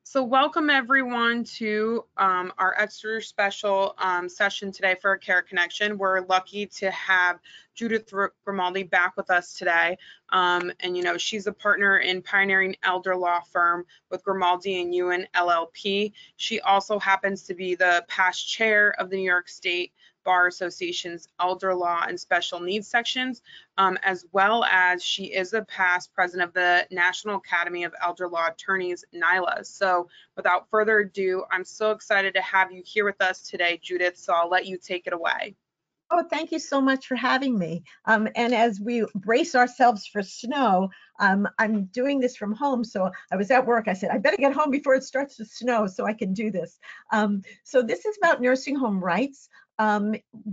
So welcome everyone to our extra special session today for our Care Connection. We're lucky to have Judith Grimaldi back with us today. And you know, she's a partner in Pioneering Elder Law Firm with Grimaldi and Ewan LLP. She also happens to be the past chair of the New York State Bar Association's Elder Law and Special Needs sections, as well as she is a past president of the National Academy of Elder Law Attorneys, NILA. So without further ado, I'm so excited to have you here with us today, Judith, so I'll let you take it away. Oh, thank you so much for having me. And as we brace ourselves for snow, I'm doing this from home. So I was at work. I said, I better get home before it starts to snow so I can do this. So this is about nursing home rights.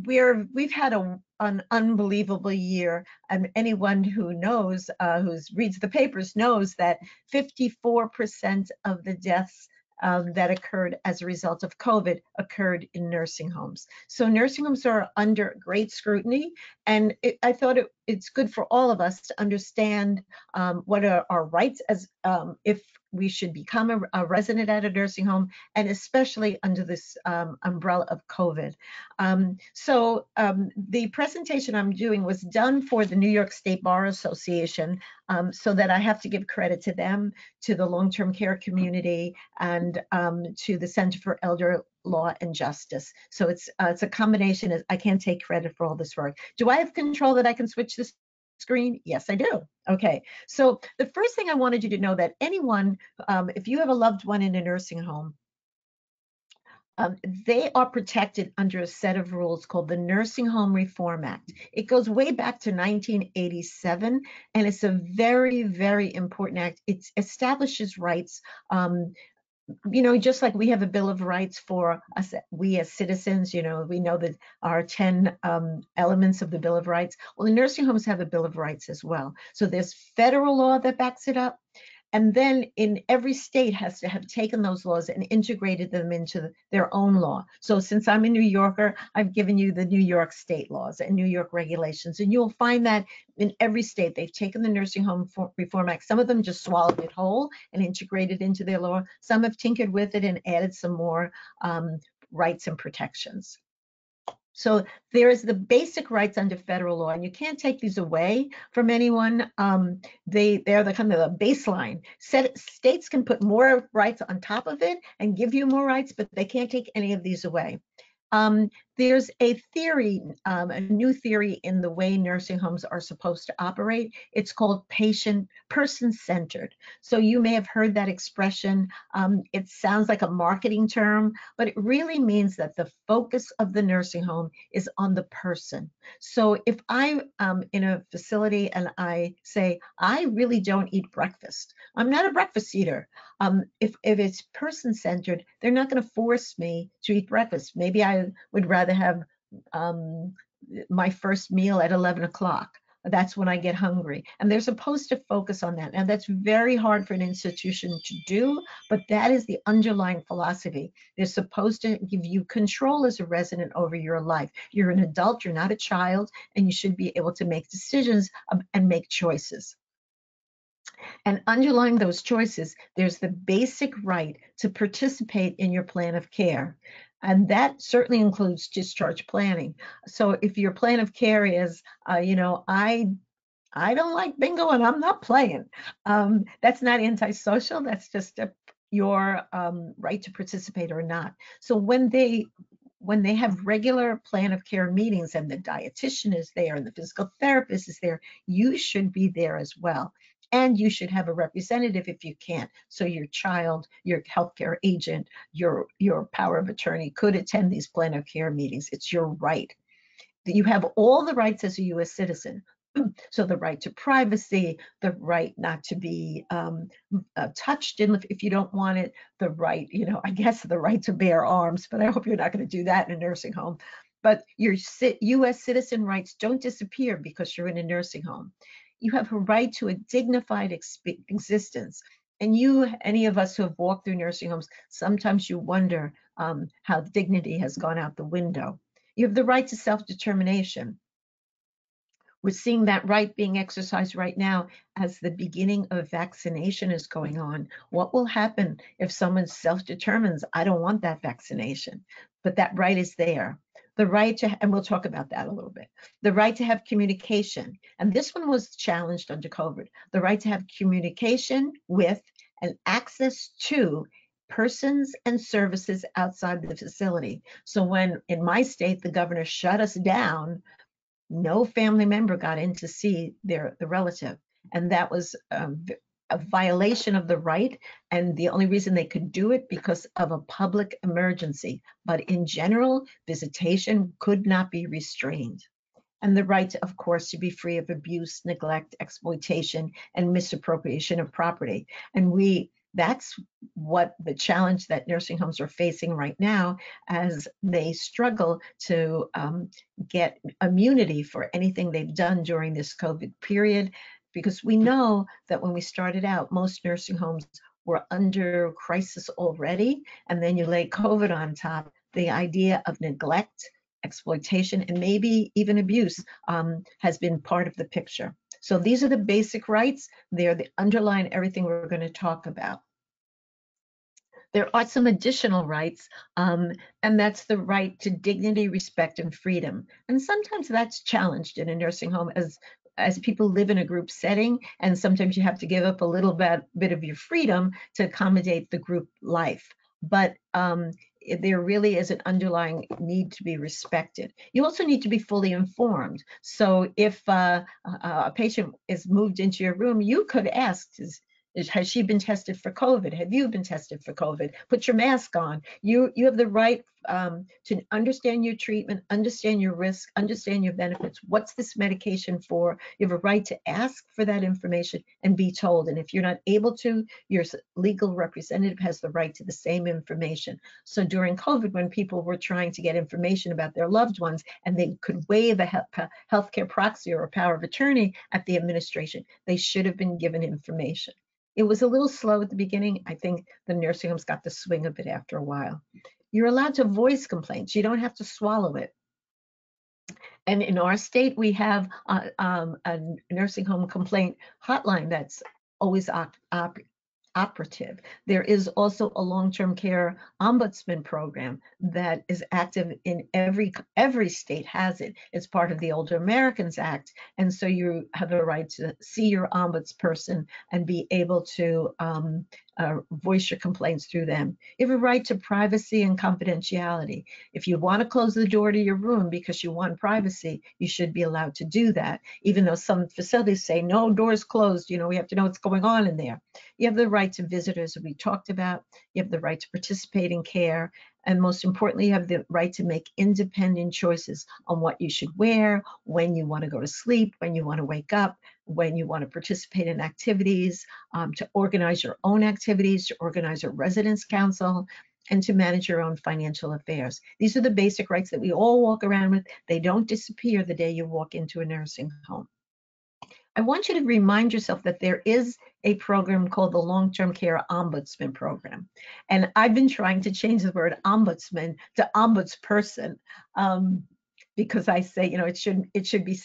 We've had an unbelievable year. And anyone who knows, who reads the papers knows that 54% of the deaths that occurred as a result of COVID occurred in nursing homes. So nursing homes are under great scrutiny, and I thought it's good for all of us to understand what are our rights as if we should become a resident at a nursing home, and especially under this umbrella of COVID. The presentation I'm doing was done for the New York State Bar Association, so that I have to give credit to them, to the long-term care community, and to the Center for Elder Law and Justice. So it's a combination. I can't take credit for all this work. Do I have control that I can switch this screen? Yes, I do. Okay, so the first thing I wanted you to know that anyone, if you have a loved one in a nursing home, they are protected under a set of rules called the Nursing Home Reform Act. It goes way back to 1987, and it's a very, very important act. It establishes rights. You know, just like we have a Bill of Rights for us, we as citizens, you know, we know that our 10 elements of the Bill of Rights. Well, the nursing homes have a Bill of Rights as well. So there's federal law that backs it up. And then in every state has to have taken those laws and integrated them into their own law. So since I'm a New Yorker, I've given you the New York state laws and New York regulations. And you'll find that in every state, they've taken the Nursing Home Reform Act. Some of them just swallowed it whole and integrated into their law. Some have tinkered with it and added some more rights and protections. So there is the basic rights under federal law, and you can't take these away from anyone. They're the kind of the baseline. States can put more rights on top of it and give you more rights, but they can't take any of these away. There's a theory, a new theory in the way nursing homes are supposed to operate. It's called person-centered. So you may have heard that expression. It sounds like a marketing term, but it really means that the focus of the nursing home is on the person. So if I'm in a facility and I say, I really don't eat breakfast, I'm not a breakfast eater. If it's person-centered, they're not going to force me to eat breakfast. Maybe I would rather have my first meal at 11 o'clock. That's when I get hungry. And they're supposed to focus on that. And that's very hard for an institution to do, but that is the underlying philosophy. They're supposed to give you control as a resident over your life. You're an adult, you're not a child, and you should be able to make decisions and make choices. And underlying those choices, there's the basic right to participate in your plan of care. And that certainly includes discharge planning. So if your plan of care is, you know, I don't like bingo and I'm not playing, that's not antisocial. That's just your right to participate or not. So when they have regular plan of care meetings and the dietitian is there and the physical therapist is there, you should be there as well. And you should have a representative if you can't. So your child, your healthcare agent, your power of attorney could attend these plan of care meetings. It's your right. You have all the rights as a U.S. citizen. So the right to privacy, the right not to be touched if you don't want it, the right, you know, I guess the right to bear arms, but I hope you're not going to do that in a nursing home. But your U.S. citizen rights don't disappear because you're in a nursing home. You have a right to a dignified existence. And any of us who have walked through nursing homes, sometimes you wonder how dignity has gone out the window. You have the right to self-determination. We're seeing that right being exercised right now as the beginning of vaccination is going on. What will happen if someone self-determines, I don't want that vaccination, but that right is there. The right to, and we'll talk about that a little bit, the right to have communication. And this one was challenged under COVID, the right to have communication with and access to persons and services outside the facility. So when in my state, the governor shut us down, no family member got in to see the relative. And that was a violation of the right. And the only reason they could do it because of a public emergency. But in general, visitation could not be restrained. And the right, of course, to be free of abuse, neglect, exploitation, and misappropriation of property. And that's what the challenge that nursing homes are facing right now as they struggle to get immunity for anything they've done during this COVID period. Because we know that when we started out, most nursing homes were under crisis already, and then you lay COVID on top, the idea of neglect, exploitation, and maybe even abuse has been part of the picture. So these are the basic rights. They're the underline everything we're going to talk about. There are some additional rights, and that's the right to dignity, respect, and freedom. And sometimes that's challenged in a nursing home as people live in a group setting, and sometimes you have to give up a little bit of your freedom to accommodate the group life. But there really is an underlying need to be respected. You also need to be fully informed. So if a patient is moved into your room, you could ask, has she been tested for COVID? Have you been tested for COVID? Put your mask on. You have the right to understand your treatment, understand your risk, understand your benefits. What's this medication for? You have a right to ask for that information and be told. And if you're not able to, your legal representative has the right to the same information. So during COVID, when people were trying to get information about their loved ones and they could waive a healthcare proxy or a power of attorney at the administration, they should have been given information. It was a little slow at the beginning. I think the nursing homes got the swing of it after a while. You're allowed to voice complaints. You don't have to swallow it. And in our state, we have a nursing home complaint hotline that's always operative. There is also a long-term care ombudsman program that is active in every state has it. It's part of the Older Americans Act. And so you have the right to see your ombudsperson and be able to voice your complaints through them. You have a right to privacy and confidentiality. If you want to close the door to your room because you want privacy, you should be allowed to do that, even though some facilities say, no, doors closed, we have to know what's going on in there. You have the right to visitors, we talked about. You have the right to participate in care. And most importantly, you have the right to make independent choices on what you should wear, when you want to go to sleep, when you want to wake up, when you want to participate in activities, to organize your own activities, to organize a residence council, and to manage your own financial affairs. These are the basic rights that we all walk around with. They don't disappear the day you walk into a nursing home. I want you to remind yourself that there is a program called the Long-Term Care Ombudsman Program. And I've been trying to change the word ombudsman to ombudsperson because I say, it should be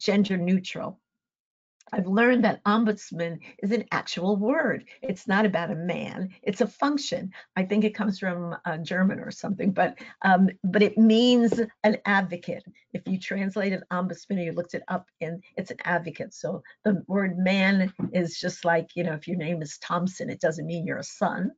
gender neutral. I've learned that ombudsman is an actual word. It's not about a man, it's a function. I think it comes from German or something, but it means an advocate. If you translated ombudsman, you looked it up, and it's an advocate. So the word man is just like, if your name is Thompson, it doesn't mean you're a son.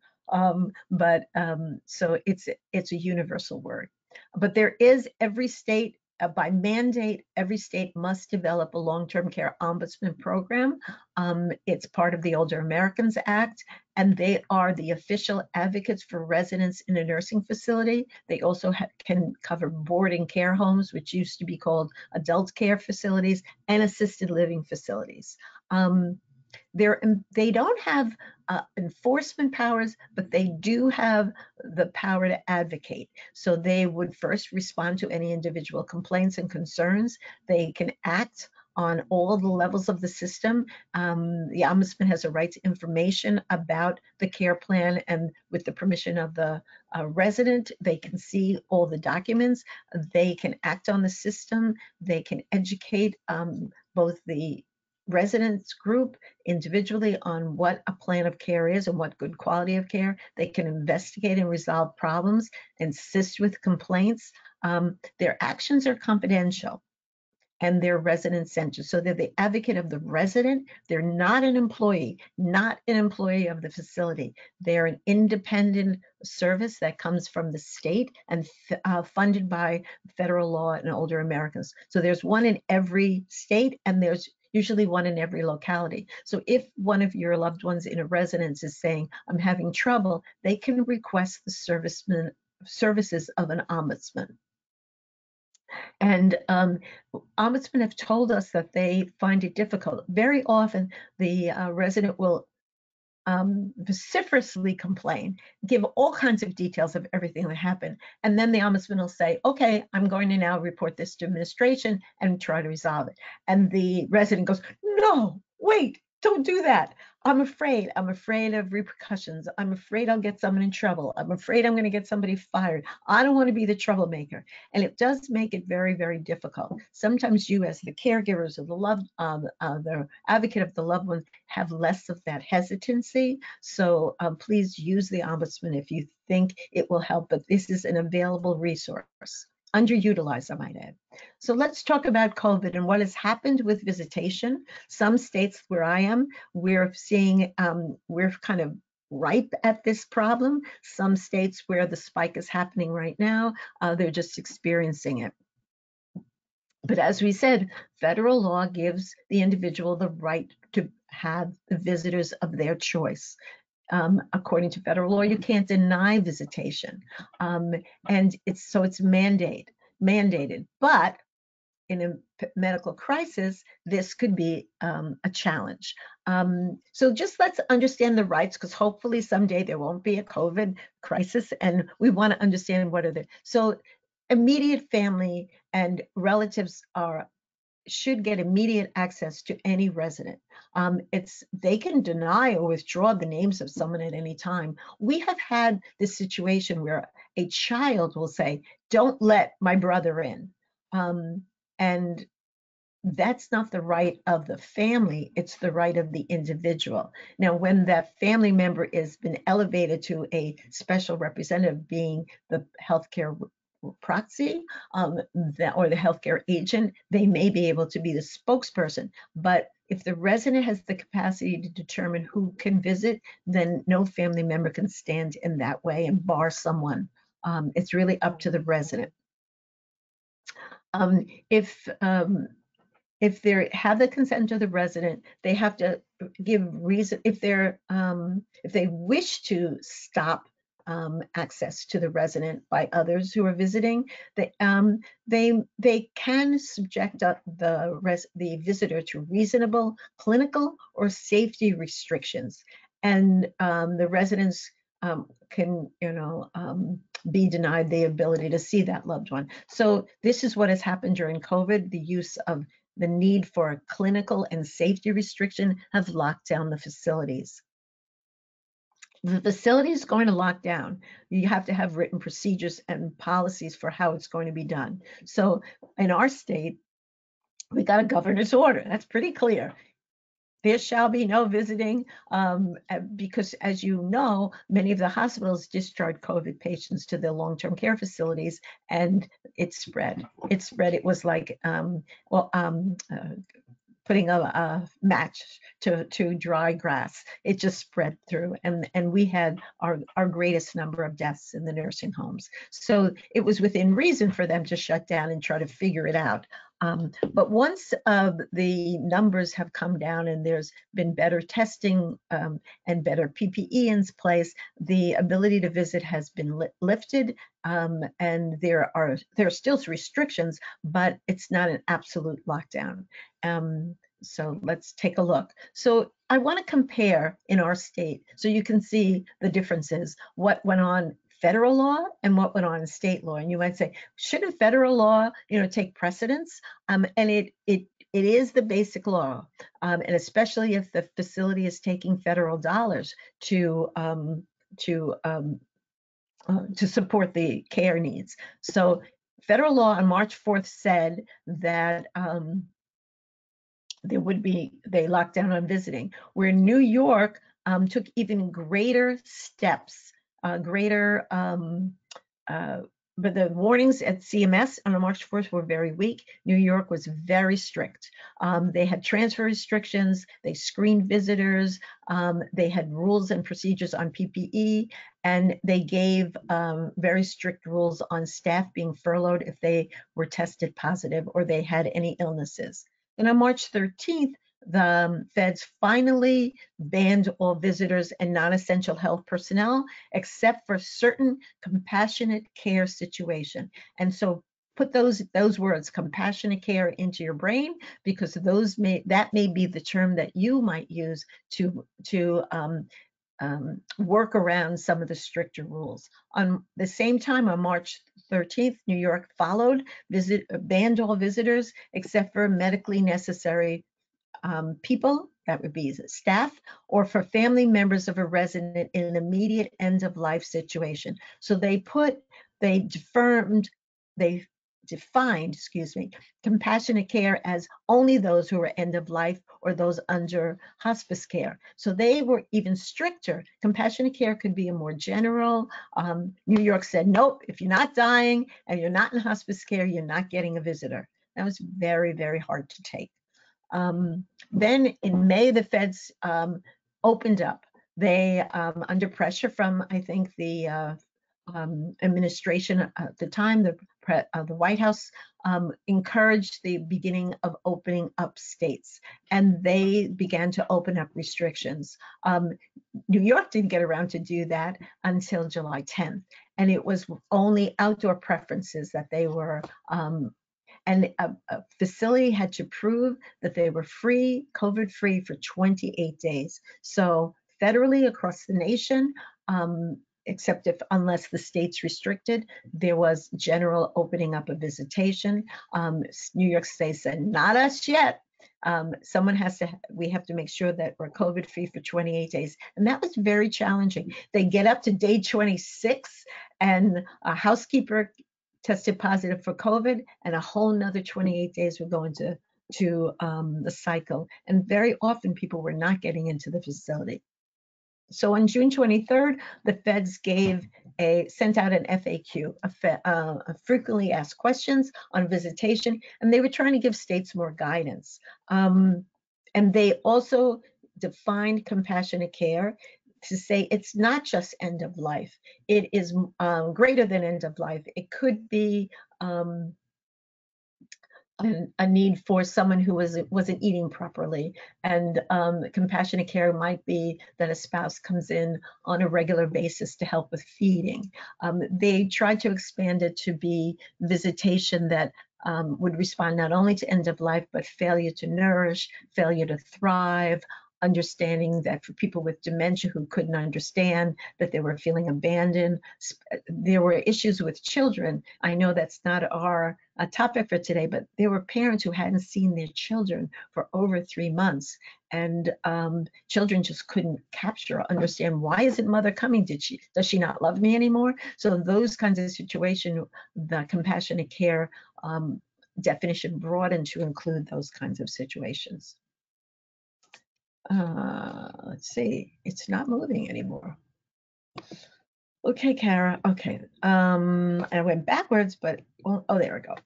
So it's a universal word. But there is every state, by mandate, every state must develop a long-term care ombudsman program. It's part of the Older Americans Act, and they are the official advocates for residents in a nursing facility. They also can cover boarding care homes, which used to be called adult care facilities, and assisted living facilities. They don't have enforcement powers, but they do have the power to advocate. So they would first respond to any individual complaints and concerns. They can act on all the levels of the system. The ombudsman has a right to information about the care plan, and with the permission of the resident, they can see all the documents. They can act on the system. They can educate both the residents group individually on what a plan of care is and what good quality of care. They can investigate and resolve problems, assist with complaints. Their actions are confidential and they're resident centered. So they're the advocate of the resident. They're not an employee, not an employee of the facility. They're an independent service that comes from the state and funded by federal law and older Americans. So there's one in every state, and there's usually one in every locality. So if one of your loved ones in a residence is saying, I'm having trouble, they can request the services of an ombudsman. And ombudsmen have told us that they find it difficult. Very often, the resident will vociferously complain, give all kinds of details of everything that happened. And then the ombudsman will say, okay, I'm going to now report this to administration and try to resolve it. And the resident goes, no, wait, don't do that. I'm afraid of repercussions. I'm afraid I'll get someone in trouble. I'm afraid I'm going to get somebody fired. I don't want to be the troublemaker. And it does make it very, very difficult. Sometimes you, as the caregivers of the advocate of the loved one, have less of that hesitancy. So please use the ombudsman if you think it will help, but this is an available resource. Underutilized, I might add. So let's talk about COVID and what has happened with visitation. Some states where I am, we're seeing, we're kind of ripe at this problem. Some states where the spike is happening right now, they're just experiencing it. But as we said, federal law gives the individual the right to have the visitors of their choice. According to federal law, you can't deny visitation. And it's mandated. But in a medical crisis, this could be a challenge. So just let's understand the rights, because hopefully someday there won't be a COVID crisis, and we want to understand what are the, so immediate family and relatives should get immediate access to any resident. They can deny or withdraw the names of someone at any time. We have had this situation where a child will say, don't let my brother in. And that's not the right of the family, it's the right of the individual. Now, when that family member has been elevated to a special representative, being the healthcare proxy or the healthcare agent, they may be able to be the spokesperson. But if the resident has the capacity to determine who can visit, then no family member can stand in that way and bar someone. It's really up to the resident. If they have the consent of the resident, they have to give reason. If they wish to stop access to the resident by others who are visiting, they can subject the visitor to reasonable clinical or safety restrictions, and the residents can, be denied the ability to see that loved one. So this is what has happened during COVID. The use of the need for a clinical and safety restriction have locked down the facilities. The facility is going to lock down. You have to have written procedures and policies for how it's going to be done. So in our state, we got a governor's order. That's pretty clear. There shall be no visiting, because, as you know, many of the hospitals discharge COVID patients to their long-term care facilities, and it spread. It was like putting a match to dry grass. It just spread through, and we had our greatest number of deaths in the nursing homes. So it was within reason for them to shut down and try to figure it out. But once the numbers have come down and there's been better testing and better PPE in place, the ability to visit has been lifted, and there are still restrictions, but it's not an absolute lockdown. So let's take a look. So I want to compare in our state so you can see the differences, what went on federal law and what went on in state law. And you might say, shouldn't federal law, take precedence? And it It is the basic law, and especially if the facility is taking federal dollars to support the care needs. So federal law on March 4th said that they locked down on visiting, where New York took even greater steps, but the warnings at CMS on March 4th were very weak. New York was very strict. They had transfer restrictions, they screened visitors, they had rules and procedures on PPE, and they gave very strict rules on staff being furloughed if they were tested positive or they had any illnesses. And on March 13th, the feds finally banned all visitors and non-essential health personnel, except for certain compassionate care situation. And so put those words, compassionate care, into your brain, because that may be the term that you might use to work around some of the stricter rules. On the same time, on March 13th, New York followed, banned all visitors except for medically necessary people, that would be staff, or for family members of a resident in an immediate end of life situation. So they defined, compassionate care as only those who are end of life or those under hospice care. So they were even stricter. Compassionate care could be a more general. New York said, nope, if you're not dying and you're not in hospice care, you're not getting a visitor. That was very, very hard to take. Then in May, the feds opened up. They, under pressure from, I think, the administration at the time, the White House encouraged the beginning of opening up states, and they began to open up restrictions. New York didn't get around to do that until July 10th, and it was only outdoor preferences that they were and a facility had to prove that they were COVID-free for 28 days. So federally across the nation, except unless the state's restricted, there was general opening up of visitation. New York State said, not us yet. We have to make sure that we're COVID-free for 28 days. And that was very challenging. They get up to day 26 and a housekeeper tested positive for COVID, and a whole nother 28 days were going to the cycle. And very often people were not getting into the facility. So on June 23rd, the feds sent out an FAQ, a frequently asked questions on visitation, and they were trying to give states more guidance. And they also defined compassionate care to say it's not just end of life. It is greater than end of life. It could be a need for someone who wasn't eating properly, and compassionate care might be that a spouse comes in on a regular basis to help with feeding. They tried to expand it to be visitation that would respond not only to end of life, but failure to nourish, failure to thrive, understanding that for people with dementia who couldn't understand that they were feeling abandoned. There were issues with children. I know that's not our topic for today, but there were parents who hadn't seen their children for over 3 months, and children just couldn't capture or understand, why isn't mother coming? Does she not love me anymore? So those kinds of situations, the compassionate care definition broadened to include those kinds of situations. Let's see, it's not moving anymore. Okay, Kara, okay. I went backwards, but, oh, there we go.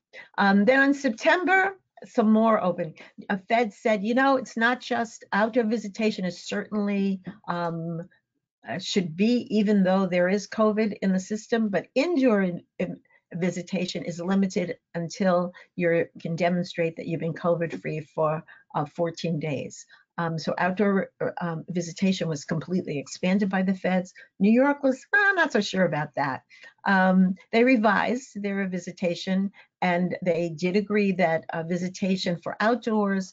Then on September, some more open. A Fed said, it's not just outdoor visitation is certainly should be, even though there is COVID in the system, but indoor visitation is limited until you can demonstrate that you've been COVID-free for 14 days. So outdoor visitation was completely expanded by the feds. New York was not so sure about that. They revised their visitation, and they did agree that visitation for outdoors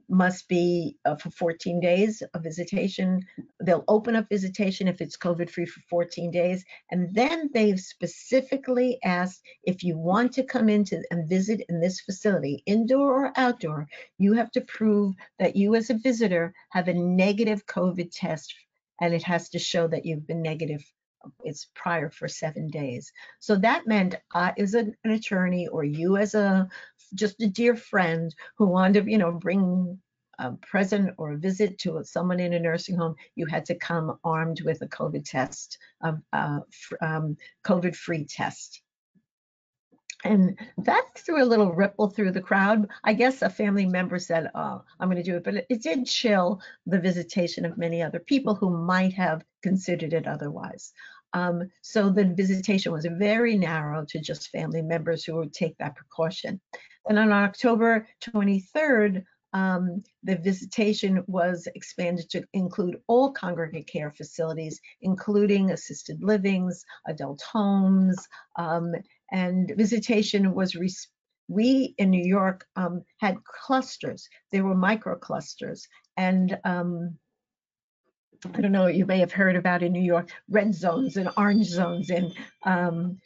must be for 14 days of visitation. They'll open up visitation if it's COVID-free for 14 days. And then they've specifically asked, if you want to come into and visit in this facility, indoor or outdoor, you have to prove that you as a visitor have a negative COVID test, and it has to show that you've been negative. It's prior for 7 days. So that meant I, as an attorney, or you as just a dear friend who wanted to, bring a present or a visit to someone in a nursing home, you had to come armed with a COVID test, COVID-free test. And that threw a little ripple through the crowd. I guess a family member said, "Oh, I'm going to do it," but it did chill the visitation of many other people who might have considered it otherwise. So the visitation was very narrow to just family members who would take that precaution. And on October 23rd, the visitation was expanded to include all congregate care facilities, including assisted livings, adult homes, and visitation was, we in New York had clusters. There were micro clusters. And I don't know, you may have heard about in New York, red zones and orange zones. And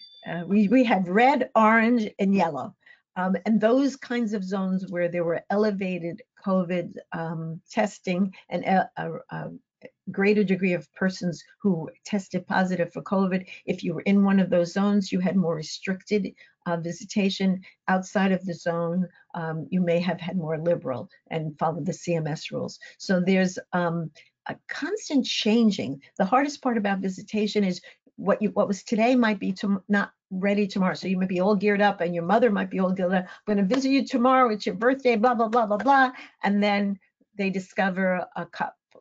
we had red, orange, and yellow. And those kinds of zones where there were elevated COVID testing and a greater degree of persons who tested positive for COVID. If you were in one of those zones, you had more restricted visitation. Outside of the zone, you may have had more liberal and followed the CMS rules. So there's a constant changing. The hardest part about visitation is what was today might be not ready tomorrow. So you might be all geared up, and your mother might be all geared up. I'm going to visit you tomorrow. It's your birthday, blah, blah, blah, blah, blah. And then they discover a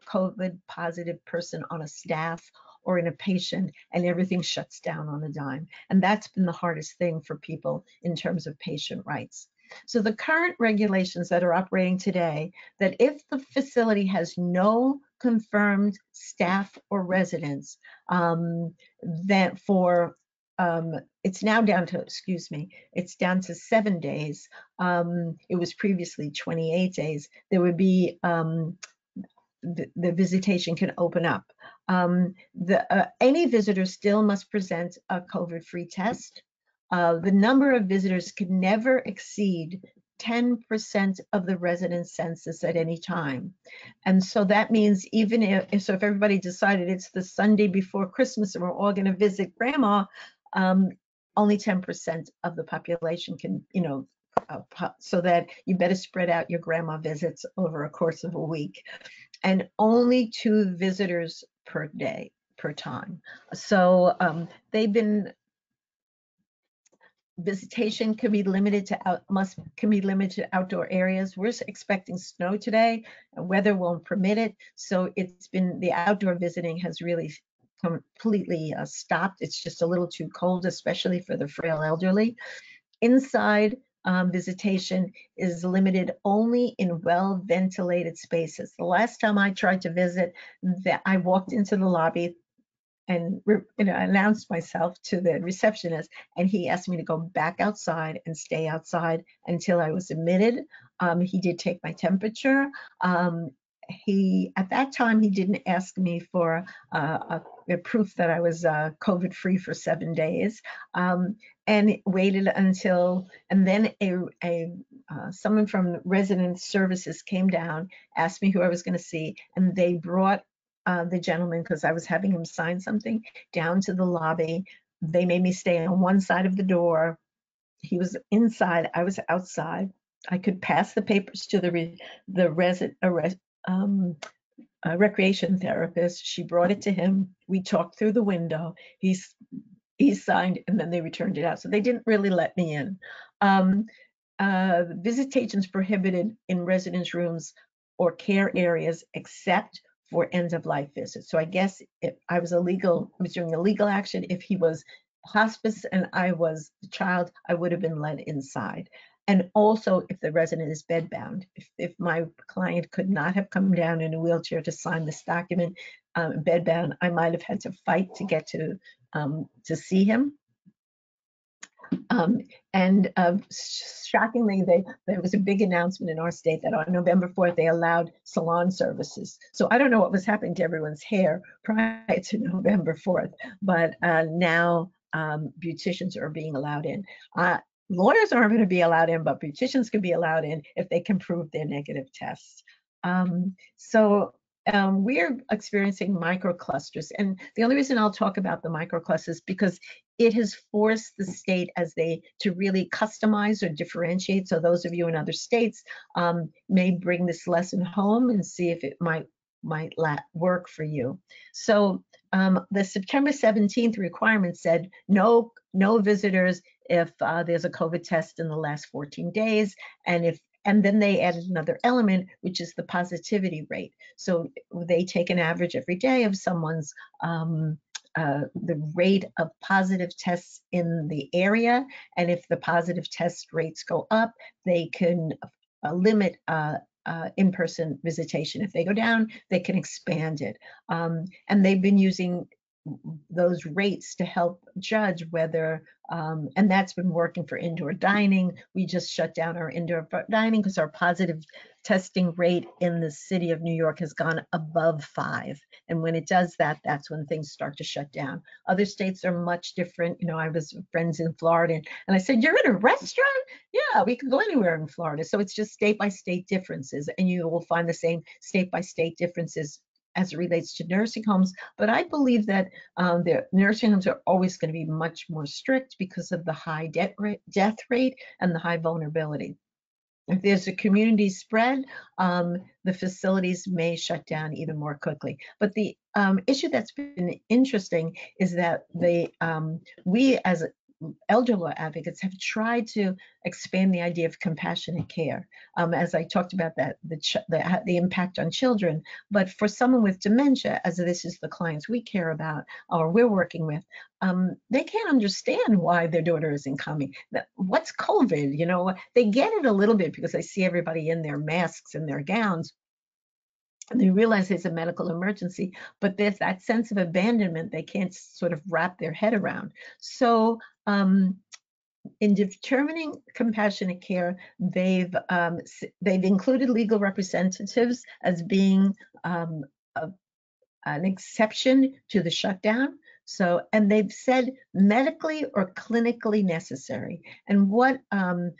COVID positive person on a staff or in a patient, and everything shuts down on a dime. And that's been the hardest thing for people in terms of patient rights. So the current regulations that are operating today, that if the facility has no confirmed staff or residents, that for it's now down to, it's down to 7 days. It was previously 28 days. There would be the visitation can open up. Any visitor still must present a COVID-free test. The number of visitors can never exceed 10% of the resident census at any time. And so that means even if everybody decided it's the Sunday before Christmas and we're all going to visit grandma, only 10% of the population can, so that you better spread out your grandma visits over a course of a week. And only 2 visitors per day, per time. So visitation can be limited to outdoor areas. We're expecting snow today, and weather won't permit it. So the outdoor visiting has really completely stopped. It's just a little too cold, especially for the frail elderly. Inside visitation is limited only in well-ventilated spaces. The last time I tried to visit, I walked into the lobby and announced myself to the receptionist, and he asked me to go back outside and stay outside until I was admitted. He did take my temperature. At that time, he didn't ask me for a proof that I was COVID-free for 7 days, and waited until, and then someone from resident services came down, asked me who I was going to see, and they brought the gentleman, because I was having him sign something, down to the lobby. They made me stay on one side of the door. He was inside, I was outside. I could pass the papers to the recreation therapist. She brought it to him. We talked through the window. He signed, and then they returned it out. So they didn't really let me in. Visitations prohibited in residence rooms or care areas except for end-of-life visits. So I guess if I was doing a legal action. If he was hospice and I was the child, I would have been led inside. And also if the resident is bedbound. If my client could not have come down in a wheelchair to sign this document, bedbound, I might have had to fight to get to see him. And shockingly, there was a big announcement in our state that on November 4th, they allowed salon services. So I don't know what was happening to everyone's hair prior to November 4th, but now beauticians are being allowed in. Lawyers aren't going to be allowed in, but beauticians can be allowed in if they can prove their negative tests. We're experiencing microclusters, and the only reason I'll talk about the microclusters is because it has forced the state to really customize or differentiate. So those of you in other states may bring this lesson home and see if it might work for you. So the September 17th requirement said no visitors if there's a COVID test in the last 14 days, and then they added another element, which is the positivity rate. So they take an average every day of someone's the rate of positive tests in the area, and if the positive test rates go up, they can limit in-person visitation. If they go down, they can expand it. And they've been using those rates to help judge whether, and that's been working for indoor dining. We just shut down our indoor dining because our positive testing rate in the city of New York has gone above 5. And when it does that, that's when things start to shut down. Other states are much different. You know, I was friends in Florida, and I said, "You're in a restaurant?" "Yeah, we can go anywhere in Florida." So it's just state by state differences, and you will find the same state by state differences as it relates to nursing homes. But I believe that the nursing homes are always going to be much more strict because of the high death rate and the high vulnerability. If there's a community spread, the facilities may shut down even more quickly. But the issue that's been interesting is that we as elder law advocates have tried to expand the idea of compassionate care. As I talked about the impact on children, but for someone with dementia, as this is the clients we care about or we're working with, they can't understand why their daughter isn't coming. What's COVID? You know, they get it a little bit because they see everybody in their masks and their gowns, and they realize it's a medical emergency, but there's that sense of abandonment they can't sort of wrap their head around. So in determining compassionate care, they've included legal representatives as being an exception to the shutdown. So, and they've said medically or clinically necessary. And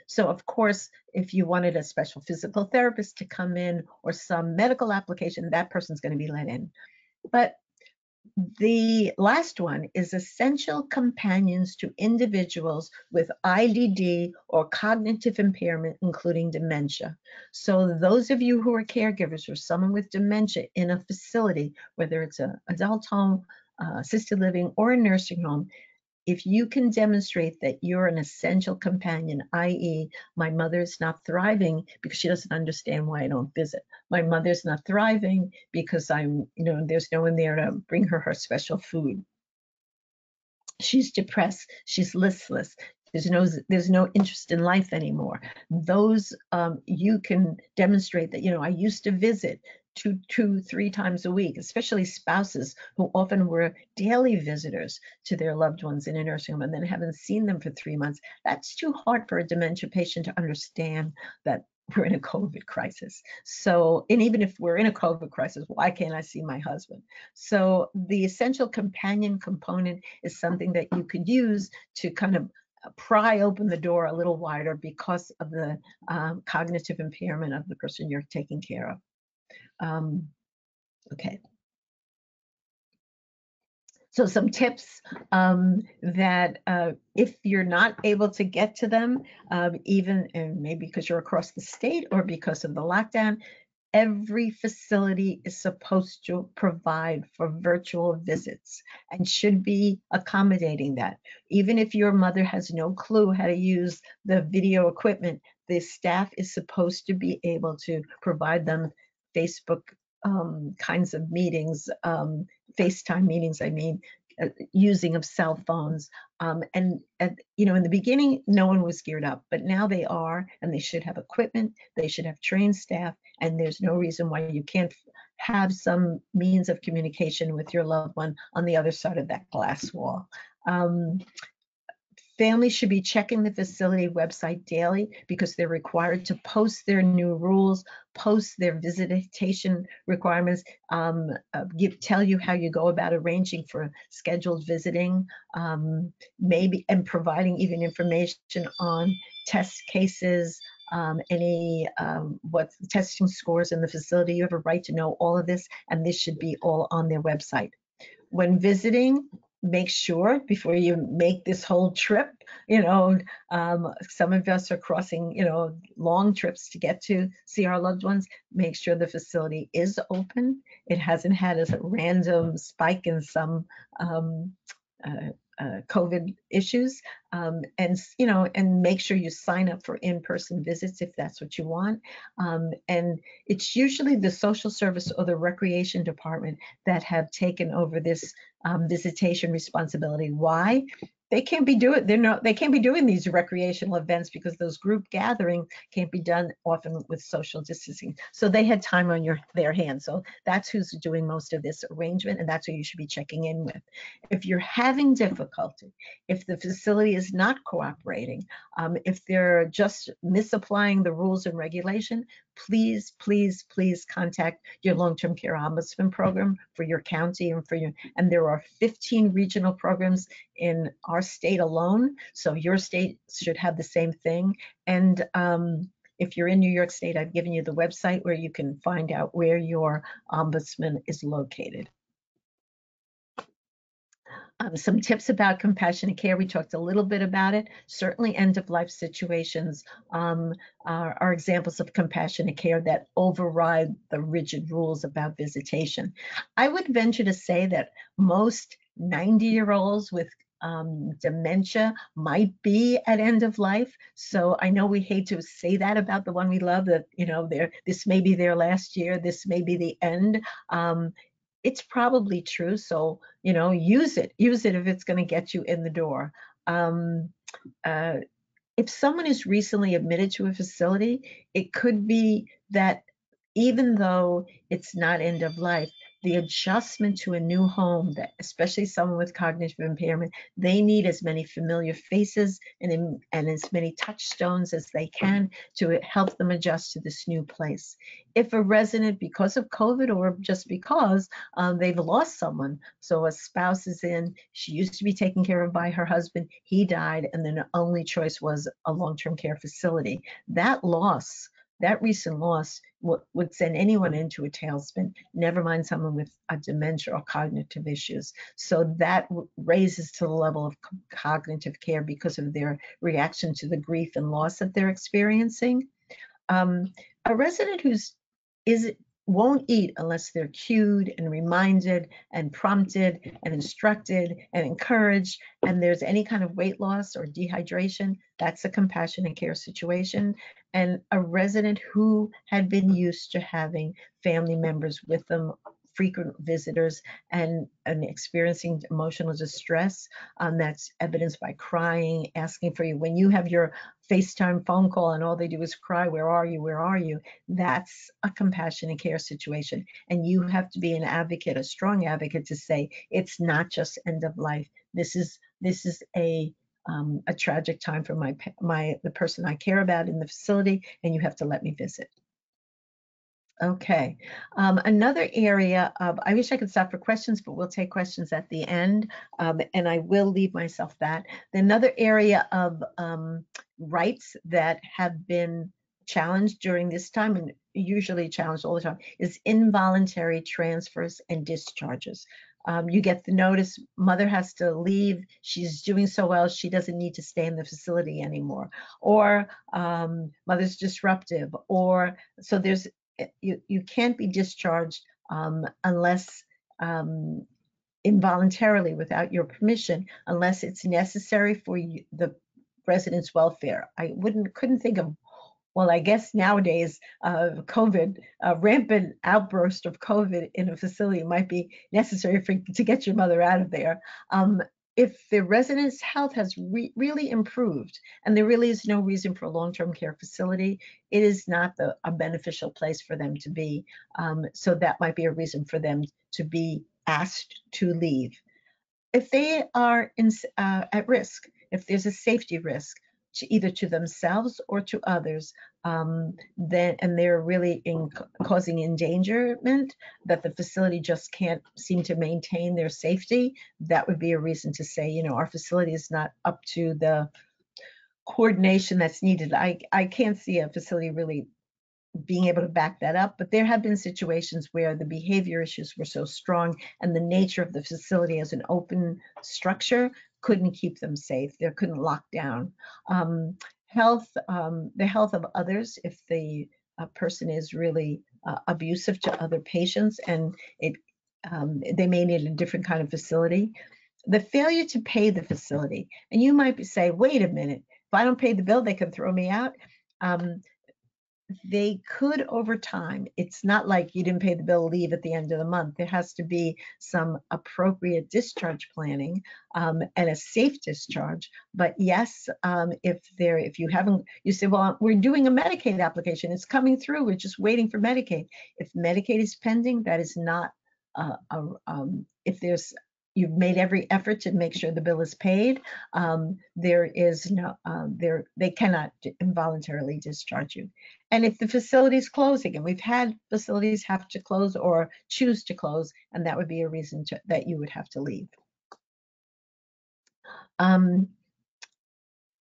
so of course, if you wanted a special physical therapist to come in or some medical application, that person's going to be let in. But the last one is essential companions to individuals with IDD or cognitive impairment, including dementia. So those of you who are caregivers or someone with dementia in a facility, whether it's an adult home, assisted living, or a nursing home, if you can demonstrate that you're an essential companion, i.e., my mother's not thriving because she doesn't understand why I don't visit. My mother's not thriving because there's no one there to bring her special food. She's depressed, she's listless, there's no interest in life anymore. Those you can demonstrate that, I used to visit 2-3 times a week, especially spouses who often were daily visitors to their loved ones in a nursing home and then haven't seen them for 3 months. That's too hard for a dementia patient to understand that we're in a COVID crisis. So, and even if we're in a COVID crisis, why can't I see my husband? So the essential companion component is something that you could use to kind of pry open the door a little wider because of the cognitive impairment of the person you're taking care of. Okay. So some tips that if you're not able to get to them, even maybe because you're across the state or because of the lockdown, every facility is supposed to provide for virtual visits and should be accommodating that. Even if your mother has no clue how to use the video equipment, the staff is supposed to be able to provide them Facebook kinds of meetings, FaceTime meetings, using of cell phones. And in the beginning, no one was geared up, but now they are, and they should have equipment, they should have trained staff, and there's no reason why you can't have some means of communication with your loved one on the other side of that glass wall. Families should be checking the facility website daily because they're required to post their new rules, post their visitation requirements, tell you how you go about arranging for scheduled visiting, maybe, and providing even information on test cases, what testing scores in the facility. You have a right to know all of this, and this should be all on their website. When visiting, make sure before you make this whole trip, some of us are crossing, long trips to get to see our loved ones. Make sure the facility is open. It hasn't had a random spike in some COVID issues, and make sure you sign up for in-person visits if that's what you want. And it's usually the social service or the recreation department that have taken over this visitation responsibility. Why? They can't be doing these recreational events because those group gatherings can't be done often with social distancing. So they had time on their hands. So that's who's doing most of this arrangement, and that's who you should be checking in with. If you're having difficulty, if the facility is not cooperating, if they're just misapplying the rules and regulation, please, please, please contact your long-term care ombudsman program for your county and there are 15 regional programs in our state alone. So your state should have the same thing. And if you're in New York State, I've given you the website where you can find out where your ombudsman is located. Some tips about compassionate care. We talked a little bit about it. Certainly end-of-life situations are examples of compassionate care that override the rigid rules about visitation. I would venture to say that most 90-year-olds with dementia might be at end of life. So I know we hate to say that about the one we love, that, this may be their last year, this may be the end. It's probably true. So, use it if it's going to get you in the door. If someone is recently admitted to a facility, it could be that even though it's not end of life, the adjustment to a new home, that especially someone with cognitive impairment, they need as many familiar faces and as many touchstones as they can to help them adjust to this new place. If a resident, because of COVID or just because they've lost someone, so a spouse is in, she used to be taken care of by her husband, he died, and then the only choice was a long-term care facility. That recent loss would send anyone into a tailspin, never mind someone with a dementia or cognitive issues. So that raises to the level of cognitive care because of their reaction to the grief and loss that they're experiencing. A resident won't eat unless they're cued and reminded and prompted and instructed and encouraged, and there's any kind of weight loss or dehydration, that's a compassionate care situation. And a resident who had been used to having family members with them, frequent visitors, and experiencing emotional distress, that's evidenced by crying, asking for you. When you have your FaceTime phone call and all they do is cry, where are you, where are you? That's a compassionate care situation. And you have to be an advocate, a strong advocate, to say it's not just end of life. This is a tragic time for the person I care about in the facility, and you have to let me visit. Okay, another area of, I wish I could stop for questions, but we'll take questions at the end, and I will leave myself that. Another area of rights that have been challenged during this time, and usually challenged all the time, is involuntary transfers and discharges. You get the notice, mother has to leave, she's doing so well, she doesn't need to stay in the facility anymore, or mother's disruptive, or so there's, you can't be discharged unless involuntarily, without your permission, unless it's necessary for the resident's welfare. I couldn't think of, well, I guess nowadays, COVID, rampant outburst of COVID in a facility might be necessary to get your mother out of there. If the resident's health has really improved and there really is no reason for a long-term care facility, it is not a beneficial place for them to be. So that might be a reason for them to be asked to leave. If they are at risk, if there's a safety risk to either to themselves or to others, then and they're really causing endangerment, that the facility just can't seem to maintain their safety, that would be a reason to say, you know, our facility is not up to the coordination that's needed. I can't see a facility really being able to back that up, but there have been situations where the behavior issues were so strong and the nature of the facility as an open structure couldn't keep them safe. They couldn't lock down. The health of others, if the person is really abusive to other patients, and they may need a different kind of facility. The failure to pay the facility, and you might say, wait a minute, if I don't pay the bill, they can throw me out. They could over time. It's not like you didn't pay the bill, leave at the end of the month. There has to be some appropriate discharge planning and a safe discharge. But yes, if you haven't, you say, well, we're doing a Medicaid application. It's coming through. We're just waiting for Medicaid. If Medicaid is pending, that is not if there's you've made every effort to make sure the bill is paid, there is no, they cannot involuntarily discharge you. And if the facility is closing, and we've had facilities have to close or choose to close, and that would be a reason that you would have to leave.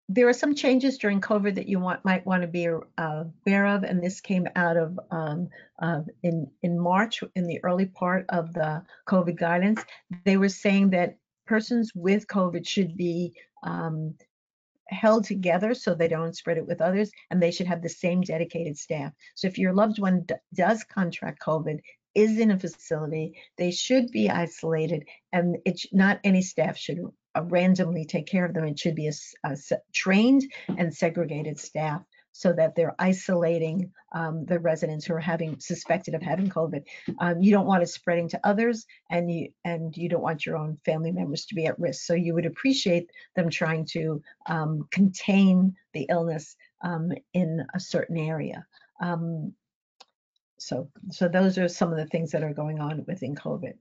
There are some changes during COVID that you might want to be aware of, and this came out of in March, in the early part of the COVID guidance. They were saying that persons with COVID should be held together so they don't spread it with others, and they should have the same dedicated staff. So if your loved one does contract COVID, is in a facility, they should be isolated, and not any staff should randomly take care of them. It should be a trained and segregated staff so that they're isolating the residents who are suspected of having COVID. You don't want it spreading to others, and you don't want your own family members to be at risk. So you would appreciate them trying to contain the illness in a certain area. So those are some of the things that are going on within COVID.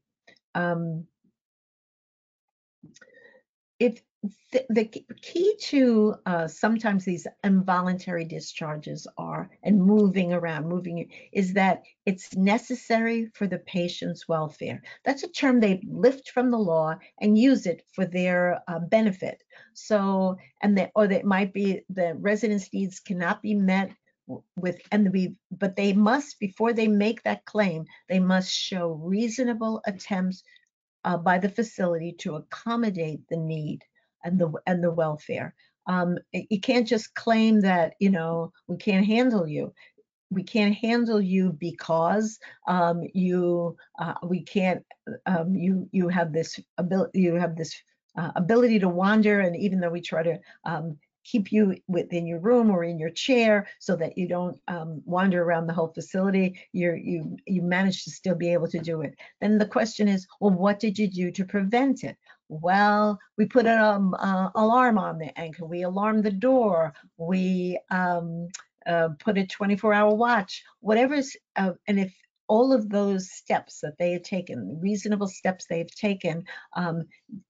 If the key to sometimes these involuntary discharges and moving around, is that it's necessary for the patient's welfare. That's a term they lift from the law and use it for their benefit. So, or that might be the residents' needs cannot be met but they must, before they make that claim, they must show reasonable attempts by the facility to accommodate the need and the welfare. You can't just claim that, you know, we can't handle you. We can't handle you because you have this ability to wander, and even though we try to keep you within your room or in your chair so that you don't wander around the whole facility, you manage to still be able to do it. Then the question is, well, what did you do to prevent it? Well, we put an alarm on the ankle. We alarmed the door. We put a 24-hour watch. Whatever's, and if all of those steps that they have taken, reasonable steps they've taken,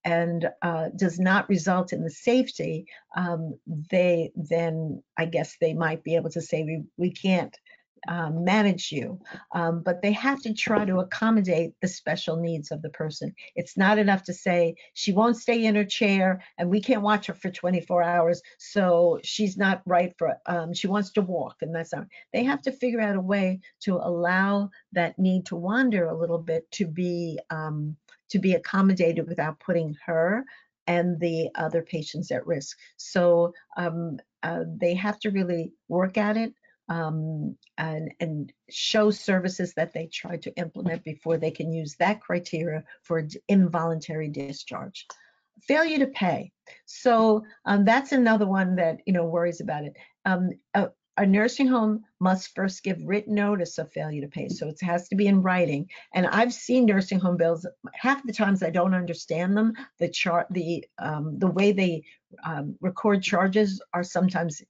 and does not result in the safety, then I guess they might be able to say we can't manage you, but they have to try to accommodate the special needs of the person. It's not enough to say she won't stay in her chair and we can't watch her for 24 hours, so she's not right for, she wants to walk, and that's not. They have to figure out a way to allow that need to wander a little bit to be accommodated without putting her and the other patients at risk. So they have to really work at it. And show services that they try to implement before they can use that criteria for involuntary discharge. Failure to pay. So that's another one that, you know, worries about it. A nursing home must first give written notice of failure to pay, so it has to be in writing. And I've seen nursing home bills. Half the times I don't understand them. The way they record charges are sometimes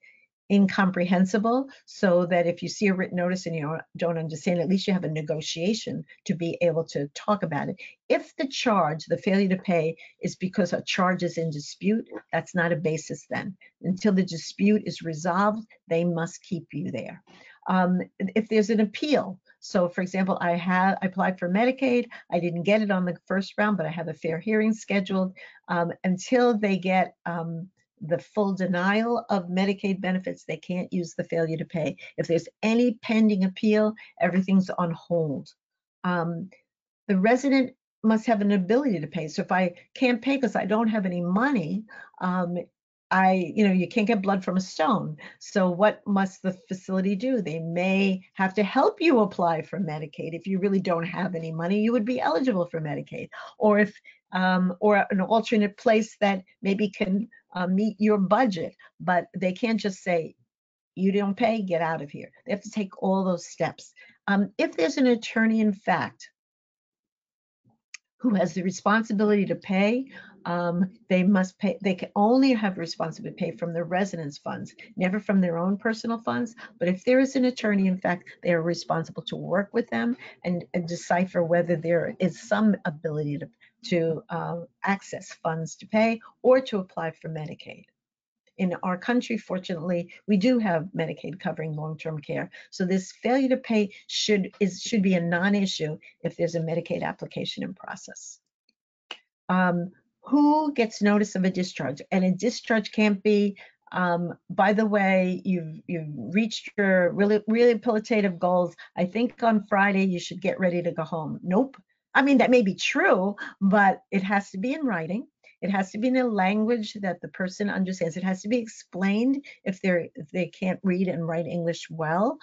incomprehensible, so that if you see a written notice and you don't understand, at least you have a negotiation to be able to talk about it. If the charge, the failure to pay, is because a charge is in dispute, that's not a basis then. Until the dispute is resolved, they must keep you there. If there's an appeal, so for example, I applied for Medicaid, I didn't get it on the first round, but I have a fair hearing scheduled. Until they get the full denial of Medicaid benefits, they can't use the failure to pay. If there's any pending appeal, everything's on hold. The resident must have an ability to pay. So if I can't pay because I don't have any money, you can't get blood from a stone. So what must the facility do? They may have to help you apply for Medicaid. If you really don't have any money, you would be eligible for Medicaid. Or if or an alternate place that maybe can meet your budget, but they can't just say, you don't pay, get out of here. They have to take all those steps. If there's an attorney in fact who has the responsibility to pay, they must pay. They can only have responsibility to pay from the residents' funds, never from their own personal funds. But if there is an attorney, in fact, they are responsible to work with them and decipher whether there is some ability to access funds to pay or to apply for Medicaid. In our country, fortunately, we do have Medicaid covering long-term care. So this failure to pay should be a non-issue if there's a Medicaid application in process. Who gets notice of a discharge? And a discharge can't be, by the way, you've reached your really rehabilitative goals. I think on Friday you should get ready to go home. Nope. I mean, that may be true, but it has to be in writing. It has to be in a language that the person understands. It has to be explained if they can't read and write English well.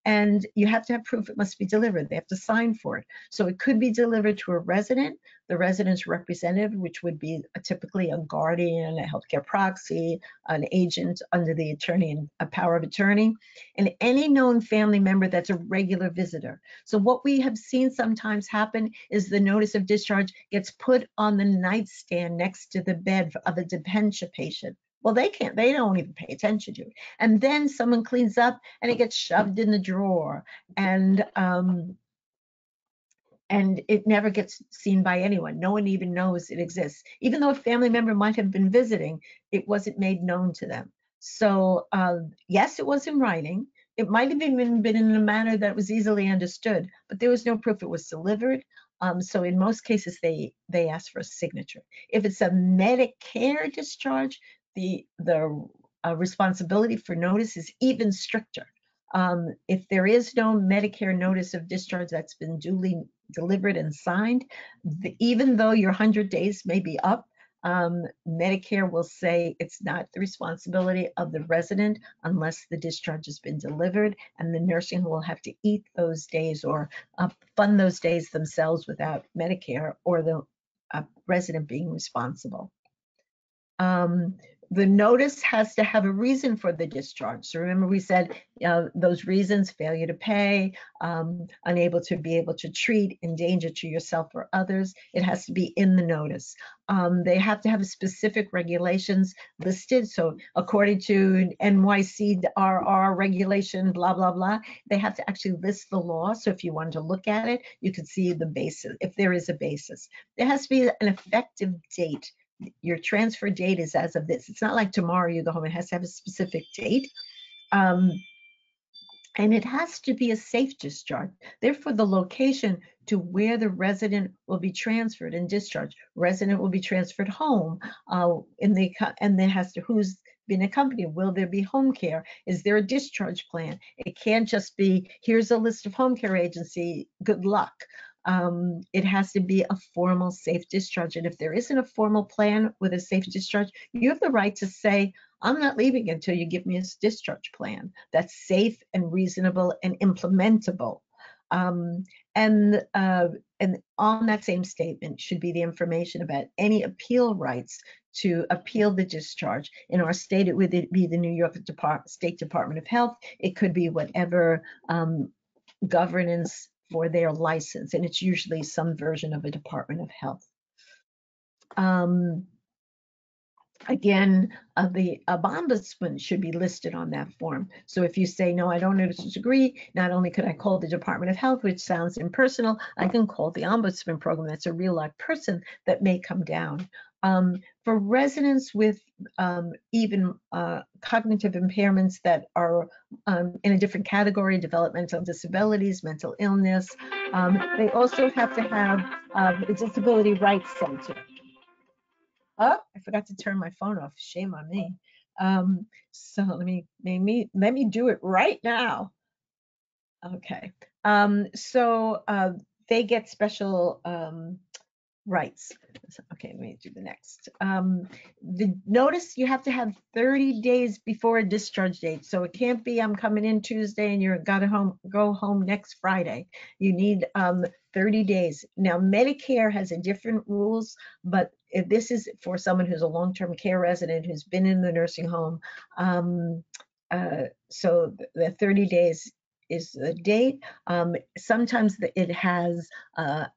And you have to have proof it must be delivered. They have to sign for it. So it could be delivered to a resident, the resident's representative, which would be typically a guardian, a healthcare proxy, an agent under the attorney and a power of attorney, and any known family member that's a regular visitor. So what we have seen sometimes happen is the notice of discharge gets put on the nightstand next to the bed of a dementia patient. Well, they don't even pay attention to it. And then someone cleans up and it gets shoved in the drawer, and it never gets seen by anyone. No one even knows it exists. Even though a family member might have been visiting, it wasn't made known to them. So yes, it was in writing. It might have even been in a manner that was easily understood, but there was no proof it was delivered. So in most cases, they ask for a signature. If it's a Medicare discharge, the responsibility for notice is even stricter. If there is no Medicare notice of discharge that's been duly delivered and signed, even though your 100 days may be up, Medicare will say it's not the responsibility of the resident unless the discharge has been delivered, and the nursing home will have to eat those days or fund those days themselves without Medicare or the resident being responsible. The notice has to have a reason for the discharge. So remember we said those reasons: failure to pay, unable to be able to treat, in danger to yourself or others. It has to be in the notice. They have to have specific regulations listed. So according to NYCRR regulation, blah, blah, blah, they have to actually list the law. So if you wanted to look at it, you could see the basis, if there is a basis. There has to be an effective date. Your transfer date is as of this. It's not like tomorrow you go home. It has to have a specific date. And it has to be a safe discharge. Therefore, the location to where the resident will be transferred and discharged. Resident will be transferred home, and there has to, who's been accompanied? Will there be home care? Is there a discharge plan? It can't just be, here's a list of home care agency, good luck. It has to be a formal safe discharge. And if there isn't a formal plan with a safe discharge, you have the right to say, I'm not leaving until you give me a discharge plan that's safe and reasonable and implementable. And on that same statement should be the information about any appeal rights to appeal the discharge. In our state, it would be the New York State Department of Health. It could be whatever governance for their license, and it's usually some version of a Department of Health. Again, the ombudsman should be listed on that form. So if you say, no, I don't disagree, not only could I call the Department of Health, which sounds impersonal, I can call the ombudsman program. That's a real life person that may come down. For residents with even cognitive impairments that are in a different category, developmental disabilities, mental illness, they also have to have a Disability Rights Center. Oh, I forgot to turn my phone off. Shame on me. So let me do it right now. Okay. So they get special rights. Okay, let me do the next. The notice, you have to have 30 days before a discharge date. So it can't be I'm coming in Tuesday and you're gotta go home next Friday. You need 30 days. Now Medicare has a different rules, but if this is for someone who's a long-term care resident who's been in the nursing home. So the 30 days is the date. Sometimes it has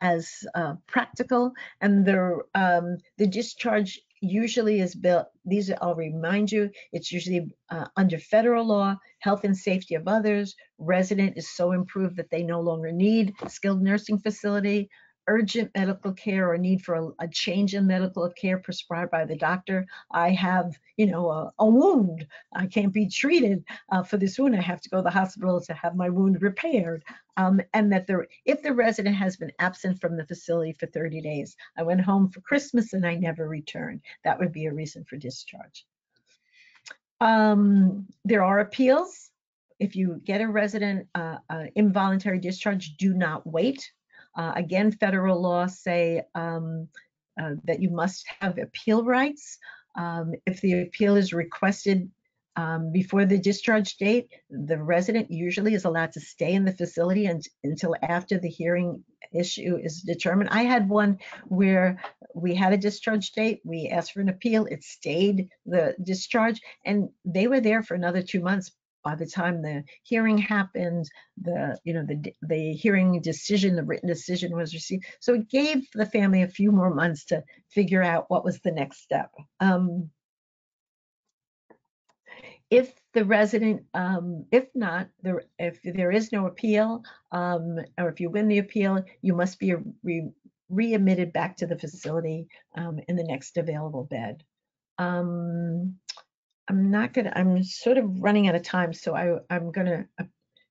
as practical, and the discharge usually is built. These, I'll remind you, it's usually under federal law, health and safety of others. Resident is so improved that they no longer need skilled nursing facility. Urgent medical care or need for a change in medical care prescribed by the doctor. I have, a wound. I can't be treated for this wound. I have to go to the hospital to have my wound repaired. And that if the resident has been absent from the facility for 30 days, I went home for Christmas and I never returned, that would be a reason for discharge. There are appeals. If you get a resident involuntary discharge, do not wait. Again, federal laws say that you must have appeal rights. If the appeal is requested before the discharge date, the resident usually is allowed to stay in the facility until after the hearing issue is determined. I had one where we had a discharge date, we asked for an appeal, it stayed the discharge, and they were there for another 2 months. By the time the hearing happened, the hearing decision, the written decision was received. So it gave the family a few more months to figure out what was the next step. If the resident, if there is no appeal, or if you win the appeal, you must be readmitted back to the facility in the next available bed. I'm sort of running out of time, so I'm gonna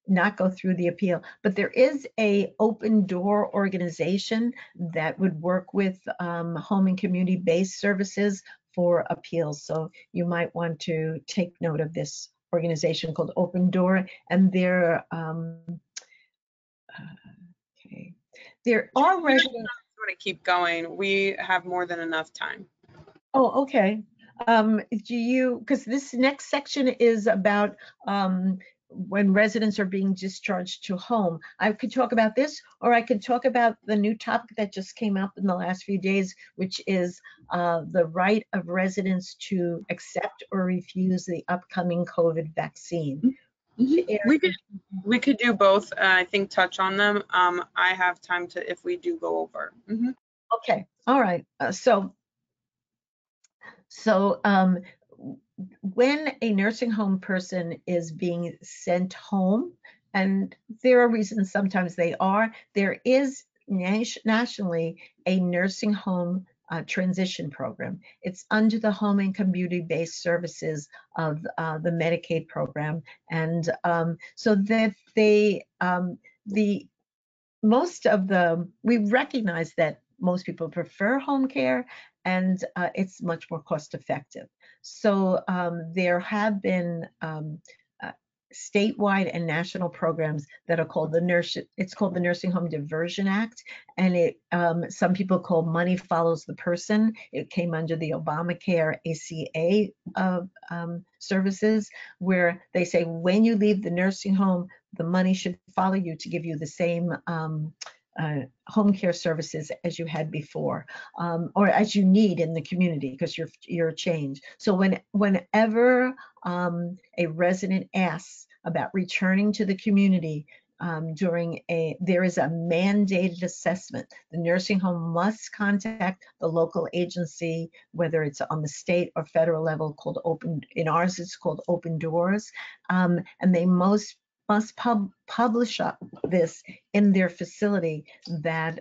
not go through the appeal, but there is a open door organization that would work with home and community-based services for appeals. So you might want to take note of this organization called Open Door, and they're okay. There are residents. Want to keep going? We have more than enough time. Oh, okay. Because this next section is about when residents are being discharged to home. I could talk about this, or I could talk about the new topic that just came up in the last few days, which is the right of residents to accept or refuse the upcoming COVID vaccine. We could do both. I think touch on them. I have time to, if we do go over. Okay, all right. So when a nursing home person is being sent home, and there are reasons sometimes they are, there is nationally a nursing home transition program. It's under the Home and Community-Based Services of the Medicaid program. And so that we recognize that most people prefer home care, and it's much more cost effective. So there have been statewide and national programs that are called the Nursing Home Diversion Act, and some people call Money Follows the Person. It came under the Obamacare ACA services, where they say when you leave the nursing home, the money should follow you to give you the same home care services as you had before, or as you need in the community, because you're changed. So whenever a resident asks about returning to the community, there is a mandated assessment. The nursing home must contact the local agency, whether it's on the state or federal level, called in ours it's called Open Doors, and they must publish this in their facility, that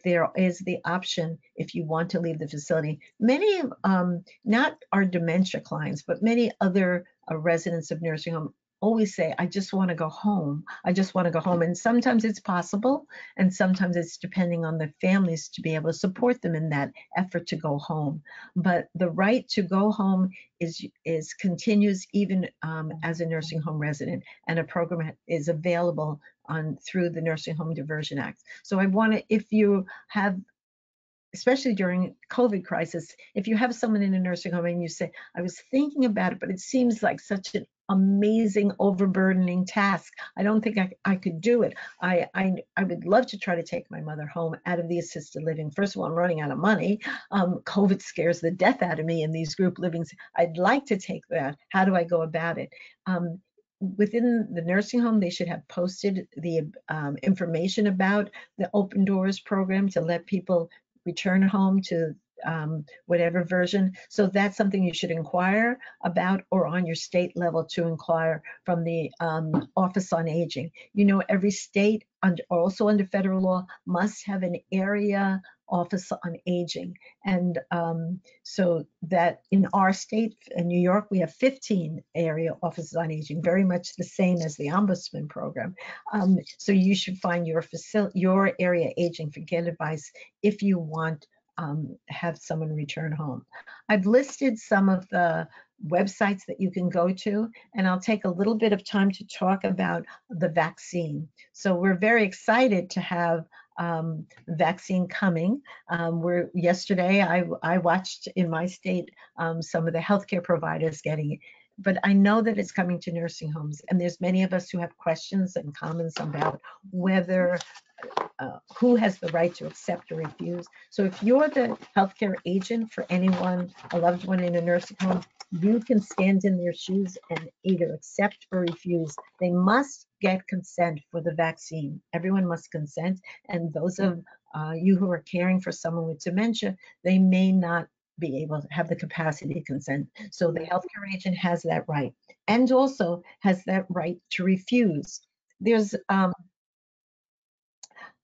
there is the option if you want to leave the facility. Many, not our dementia clients, but many other residents of nursing home always say, I just want to go home. I just want to go home. And sometimes it's possible, and sometimes it's depending on the families to be able to support them in that effort to go home. But the right to go home continues even as a nursing home resident, and a program is available through the Nursing Home Diversion Act. So I want to, if you have, especially during COVID crisis, if you have someone in a nursing home and you say, I was thinking about it, but it seems like such an amazing, overburdening task. I don't think I could do it. I would love to try to take my mother home out of the assisted living. First of all, I'm running out of money. COVID scares the death out of me in these group livings. I'd like to take that. How do I go about it? Within the nursing home, they should have posted the information about the Open Doors program to let people return home to whatever version. So that's something you should inquire about, or on your state level to inquire from the Office on Aging. You know, every state, also under federal law, must have an area Office on Aging. And so that in our state, in New York, we have 15 area offices on aging, very much the same as the Ombudsman program. So you should find your area aging for get advice if you want have someone return home. I've listed some of the websites that you can go to, and I'll take a little bit of time to talk about the vaccine. So we're very excited to have vaccine coming. Yesterday I watched in my state some of the healthcare providers getting it, but I know that it's coming to nursing homes, and there's many of us who have questions and comments about whether who has the right to accept or refuse. So if you're the healthcare agent for anyone, a loved one in a nursing home, you can stand in their shoes and either accept or refuse. They must get consent for the vaccine. Everyone must consent. And those of you who are caring for someone with dementia, they may not be able to have the capacity to consent. So the healthcare agent has that right, and also has that right to refuse. There's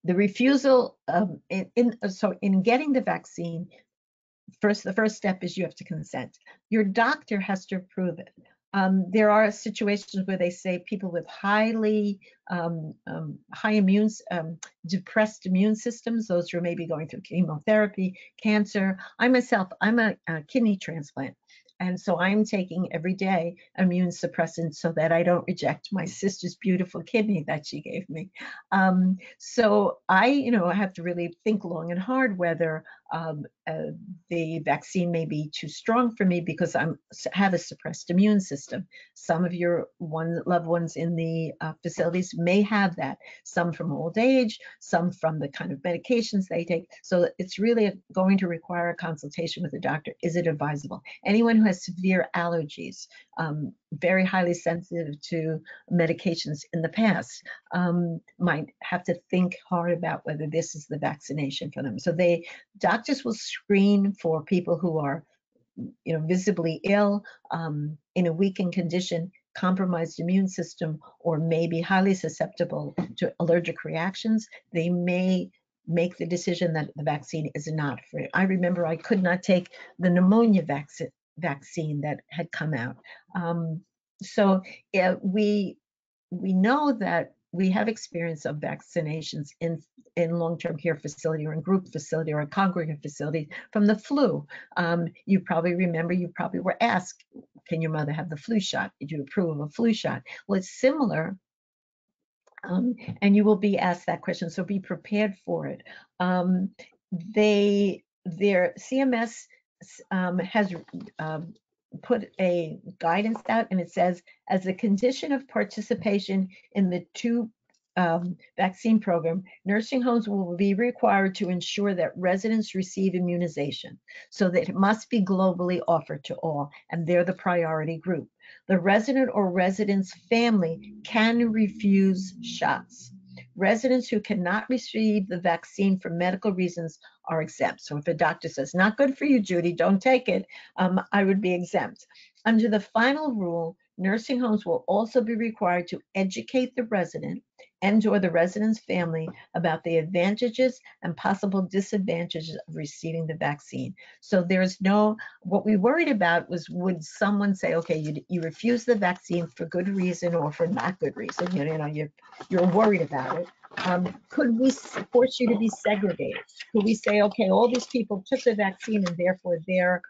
the refusal in getting the vaccine. The first step is you have to consent. Your doctor has to approve it. There are situations where they say people with depressed immune systems, those who are maybe going through chemotherapy, cancer. I'm a kidney transplant. And so I'm taking every day immune suppressants so that I don't reject my sister's beautiful kidney that she gave me. So I have to really think long and hard whether the vaccine may be too strong for me because I have a suppressed immune system. Some of your loved ones in the facilities may have that, some from old age, some from the kind of medications they take. So it's really going to require a consultation with the doctor. Is it advisable? Anyone who has severe allergies, very highly sensitive to medications in the past, might have to think hard about whether this is the vaccination for them. So doctors will screen for people who are, visibly ill, in a weakened condition, compromised immune system, or maybe highly susceptible to allergic reactions. They may make the decision that the vaccine is not for it. I remember I could not take the pneumonia vaccine that had come out. So we know that we have experience of vaccinations in long-term care facility or in group facility or a congregate facility from the flu. You probably remember, you probably were asked, can your mother have the flu shot? Did you approve of a flu shot? Well, it's similar. And you will be asked that question, so be prepared for it. Their CMS has put a guidance out, and it says, as a condition of participation in the two vaccine program, nursing homes will be required to ensure that residents receive immunization, so that it must be globally offered to all, and they're the priority group. The resident or resident's family can refuse shots. Residents who cannot receive the vaccine for medical reasons are exempt. So if a doctor says, not good for you, Judy, don't take it, I would be exempt. Under the final rule, nursing homes will also be required to educate the resident and/or the resident's family about the advantages and possible disadvantages of receiving the vaccine. So there's no, what we worried about was, would someone say, okay, you refuse the vaccine for good reason or for not good reason, you're worried about it. Could we force you to be segregated? Could we say, okay, all these people took the vaccine and therefore they're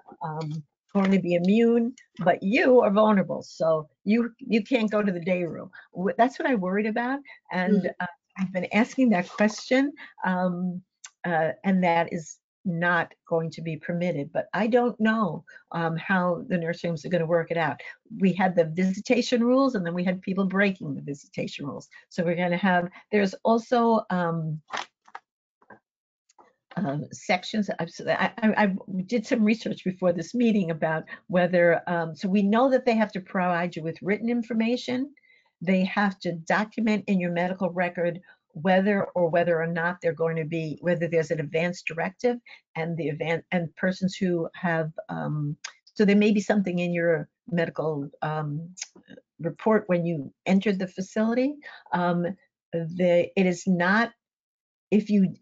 going to be immune, but you are vulnerable, so you can't go to the day room. That's what I worried about, and I've been asking that question, and that is not going to be permitted. But I don't know how the nursing homes are going to work it out. We had the visitation rules, and then we had people breaking the visitation rules. So we're going to have, there's also sections. I did some research before this meeting about whether, so we know that they have to provide you with written information. They have to document in your medical record whether or not they're going to be, whether there's an advance directive, and the event and persons who have, so there may be something in your medical report when you entered the facility. It is not, if you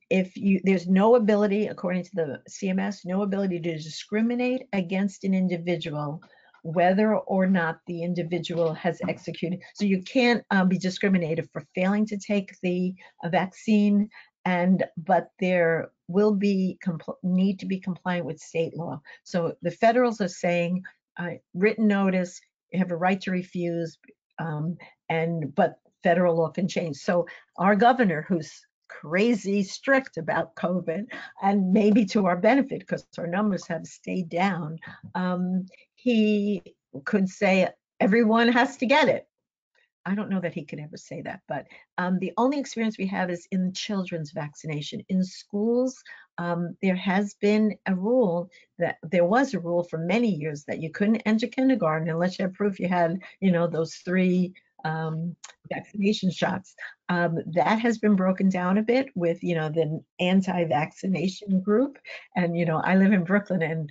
there's no ability, according to the CMS, no ability to discriminate against an individual whether or not the individual has executed. So you can't be discriminated for failing to take the vaccine, but there will be need to be compliant with state law. So the federals are saying written notice, you have a right to refuse, but federal law can change. So our governor, who's crazy strict about COVID, and maybe to our benefit because our numbers have stayed down, he could say everyone has to get it. I don't know that he could ever say that, but the only experience we have is in children's vaccination. In schools, there has been a rule, that there was a rule for many years that you couldn't enter kindergarten unless you had proof you had, those 3 vaccination shots. That has been broken down a bit with, the anti-vaccination group. And, I live in Brooklyn, and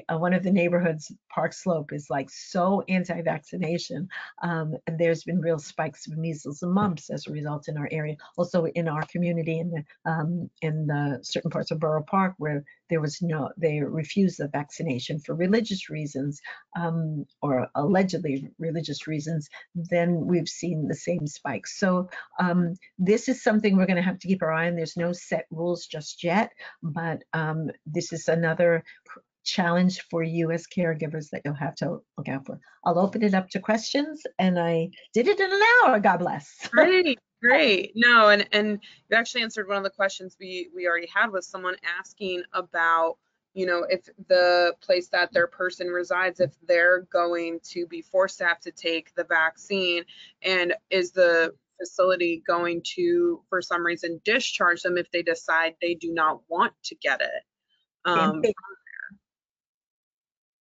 one of the neighborhoods, Park Slope, is like so anti-vaccination, and there's been real spikes of measles and mumps as a result in our area. Also in our community, in the certain parts of Borough Park, where they refused the vaccination for religious reasons, or allegedly religious reasons, then we've seen the same spikes. So this is something we're going to have to keep our eye on. There's no set rules just yet, but this is another challenge for you as caregivers that you'll have to look out for. I'll open it up to questions, and I did it in an hour. God bless. Great. No, and you actually answered one of the questions we already had, was someone asking about, if the place that their person resides, if they're going to be forced to have to take the vaccine, and is the facility going to, for some reason, discharge them if they decide they do not want to get it?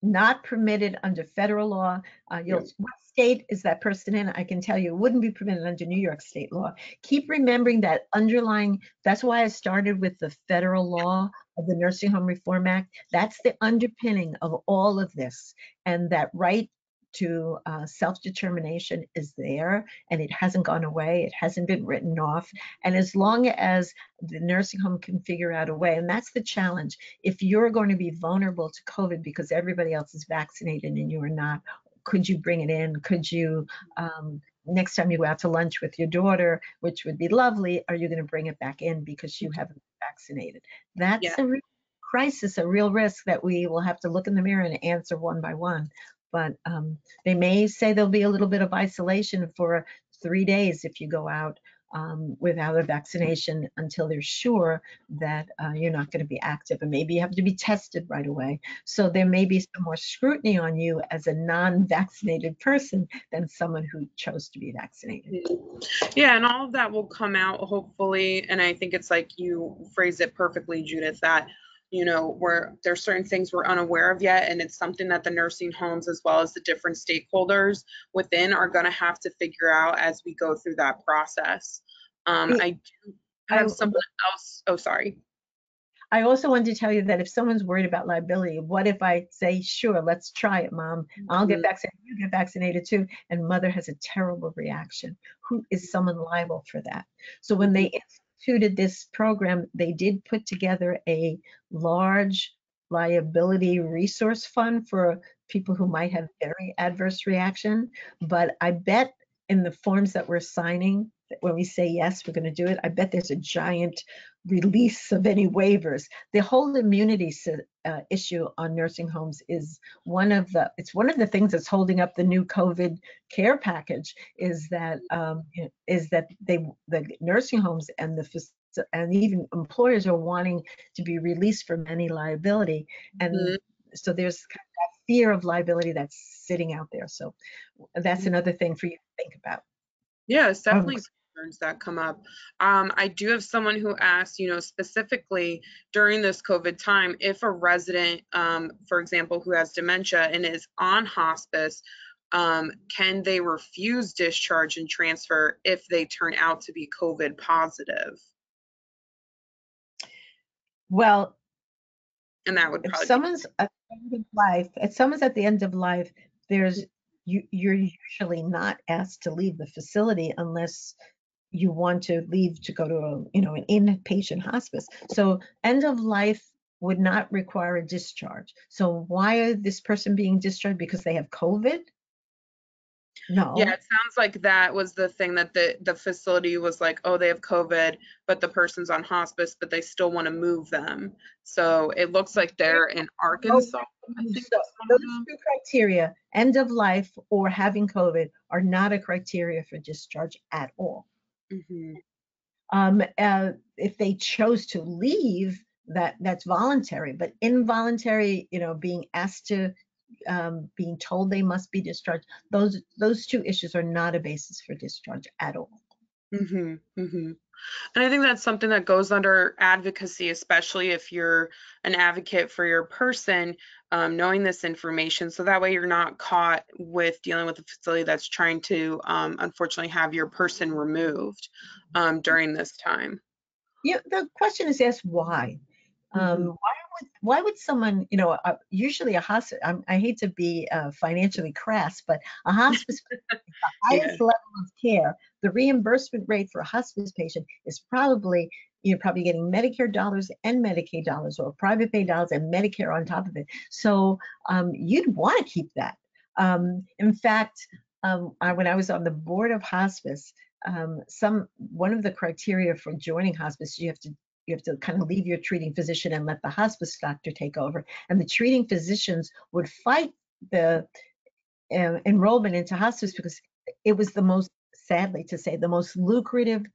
Not permitted under federal law. What state is that person in? I can tell you it wouldn't be permitted under New York state law. Keep remembering that that's why I started with the federal law of the Nursing Home Reform Act. That's the underpinning of all of this, and that right to self-determination is there, and it hasn't gone away. It hasn't been written off. And as long as the nursing home can figure out a way, and that's the challenge, if you're going to be vulnerable to COVID because everybody else is vaccinated and you are not, could you bring it in? Could you, next time you go out to lunch with your daughter, which would be lovely, are you going to bring it back in because you haven't been vaccinated? That's a real crisis, a real risk that we will have to look in the mirror and answer one by one. But they may say there'll be a little bit of isolation for 3 days if you go out without a vaccination until they're sure that you're not going to be active, and maybe you have to be tested right away. So there may be some more scrutiny on you as a non-vaccinated person than someone who chose to be vaccinated. Yeah, and all of that will come out hopefully. And I think it's like you phrased it perfectly, Judith, that where there's certain things we're unaware of yet, and it's something that the nursing homes as well as the different stakeholders within are going to have to figure out as we go through that process. I do have someone else. Oh, sorry. I also wanted to tell you that if someone's worried about liability, what if I say, sure, let's try it, Mom. I'll get vaccinated, you get vaccinated too, and mother has a terrible reaction. Who is someone liable for that? So when they instituted this program, they did put together a large liability resource fund for people who might have very adverse reaction. But I bet in the forms that we're signing, when we say yes, we're going to do it, I bet there's a giant release of any waivers. The whole immunity issue on nursing homes is one of the things that's holding up the new COVID care package, is that the nursing homes and even employers are wanting to be released from any liability, and so there's kind of that fear of liability that's sitting out there. So that's another thing for you to think about. Yeah, it's definitely concerns that come up. I do have someone who asked, specifically during this COVID time, if a resident, for example, who has dementia and is on hospice, can they refuse discharge and transfer if they turn out to be COVID positive? Well, and that would if probably someone's at the end of life, you're usually not asked to leave the facility unless you want to leave to go to an inpatient hospice. So end of life would not require a discharge. So why is this person being discharged? Because they have COVID? No. Yeah, it sounds like that was the thing, that the facility was like, oh, they have COVID, but the person's on hospice, but they still want to move them. So it looks like they're in Arkansas. I think So that's one those of them. two criteria, end of life or having COVID, are not a criteria for discharge at all. If they chose to leave, that's voluntary, but involuntary, being asked to, being told they must be discharged, those two issues are not a basis for discharge at all. And I think that's something that goes under advocacy, especially if you're an advocate for your person, knowing this information, so that way you're not caught with dealing with a facility that's trying to unfortunately have your person removed during this time. Yeah, the question is asked why. Why would someone, usually a hospice, I hate to be financially crass, but a hospice is the highest level of care. The reimbursement rate for a hospice patient is probably, you're probably getting Medicare dollars and Medicaid dollars, or private pay dollars and Medicare on top of it. So you'd want to keep that. In fact, when I was on the board of hospice, one of the criteria for joining hospice, you have to kind of leave your treating physician and let the hospice doctor take over. And the treating physicians would fight the enrollment into hospice because it was sadly to say, the most lucrative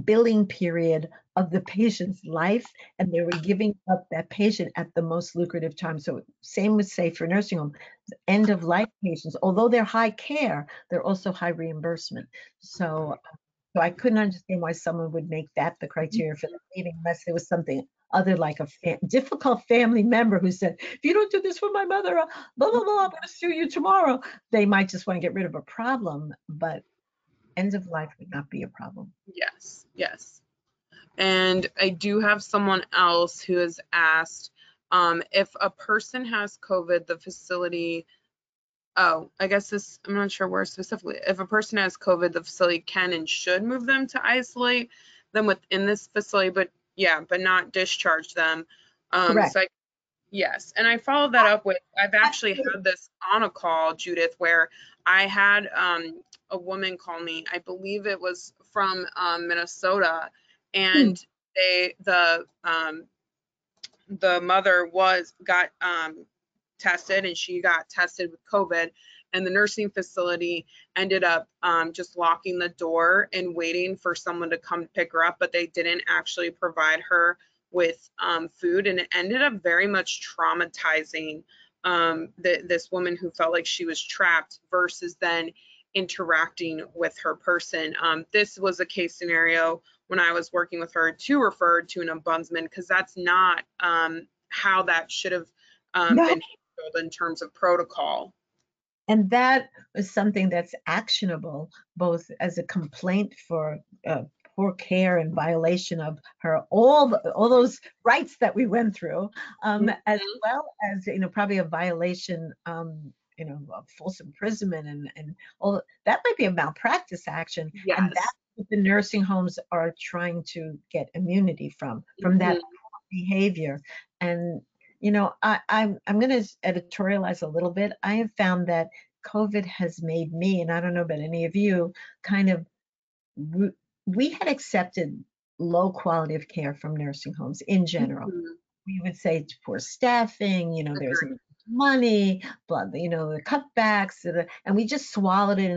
billing period of the patient's life, and they were giving up that patient at the most lucrative time. So same would say for nursing home, end of life patients, although they're high care, they're also high reimbursement. So I couldn't understand why someone would make that the criteria for leaving, unless there was something other, like a difficult family member who said, if you don't do this for my mother, blah, blah, blah, I'm going to sue you tomorrow. They might just want to get rid of a problem, but end of life would not be a problem. Yes. And I do have someone else who has asked, if a person has COVID, the facility, I guess I'm not sure where specifically, if a person has COVID, the facility can and should move them to isolate them within this facility, but not discharge them. Correct. So yes, and I followed that up with, I've actually had this on a call, Judith, where I had a woman call me, I believe it was from Minnesota, and the mother got tested, and she got tested with COVID, and the nursing facility ended up just locking the door and waiting for someone to come pick her up, but they didn't actually provide her with food, and it ended up very much traumatizing this woman who felt like she was trapped versus then interacting with her person. This was a case scenario when I was working with her to refer to an ombudsman, because that's not how that should have been No, handled in terms of protocol. and that was something that's actionable both as a complaint for poor care and violation of her all those rights that we went through, as Mhm. well as probably a violation, of false imprisonment and all that might be a malpractice action, and that's Yes. what the nursing homes are trying to get immunity from that Mhm. behavior. And I'm going to editorialize a little bit. I have found that COVID has made me, and I don't know about any of you, kind of, we, we had accepted low quality of care from nursing homes in general. Mhm. We would say it's poor staffing, there's Agree. money, blah, the cutbacks, and we just swallowed it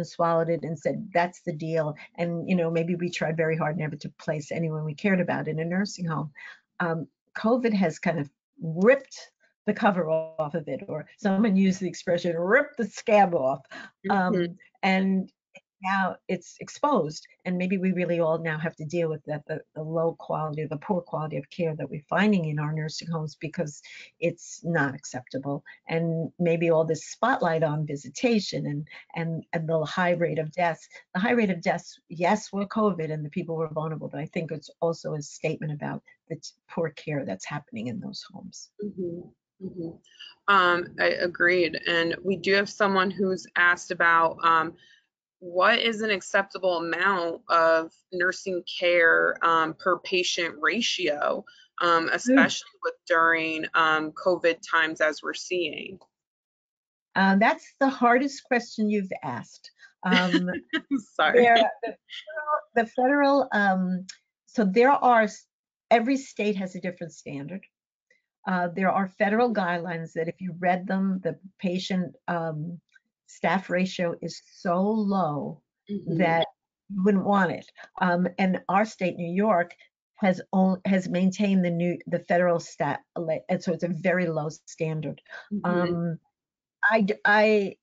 and said, that's the deal. And, maybe we tried very hard never to place anyone we cared about in a nursing home. Um, COVID has kind of ripped the cover off of it, or someone used the expression, rip the scab off. Mhm. And now it's exposed, and maybe we really all now have to deal with that, the low quality, the poor quality of care that we're finding in our nursing homes, because it's not acceptable. And maybe all this spotlight on visitation and the high rate of deaths. The high rate of deaths, yes, were COVID and the people were vulnerable, but I think it's also a statement about the poor care that's happening in those homes. Mhm. Mhm. I agreed. And we do have someone who's asked about what is an acceptable amount of nursing care per patient ratio, Mm. especially with during COVID times as we're seeing. That's the hardest question you've asked. Um, Sorry. there, the federal, so there are, every state has a different standard. There are federal guidelines that if you read them, the patient staff ratio is so low Mhm. that you wouldn't want it. And our state, New York, has maintained the federal stat, and so it's a very low standard. Mhm. Um, I, d- I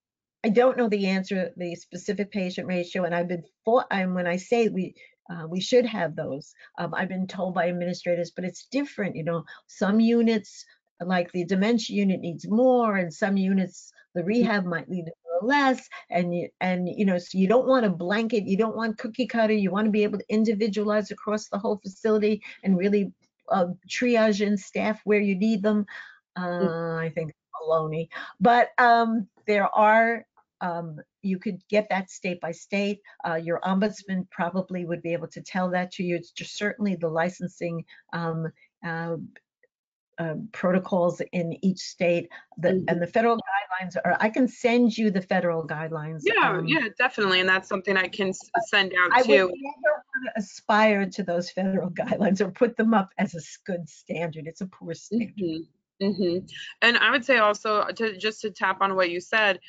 don't know the answer, the specific patient ratio, and when I say we should have those, I've been told by administrators, but it's different. Some units, like the dementia unit, needs more, and some units, the rehab might need a little less. So you don't want a blanket, you don't want cookie cutter. You want to be able to individualize across the whole facility and really triage in staff where you need them. I think baloney. But you could get that state by state. Your ombudsman probably would be able to tell that to you. It's just certainly the licensing um, uh, protocols in each state. And Mhm. the federal guidelines are, I can send you the federal guidelines. Yeah, yeah, definitely. And that's something I can send out I would too. never want to aspire to those federal guidelines or put them up as a good standard. It's a poor standard. Mhm. Mhm. And I would say also to tap on what you said,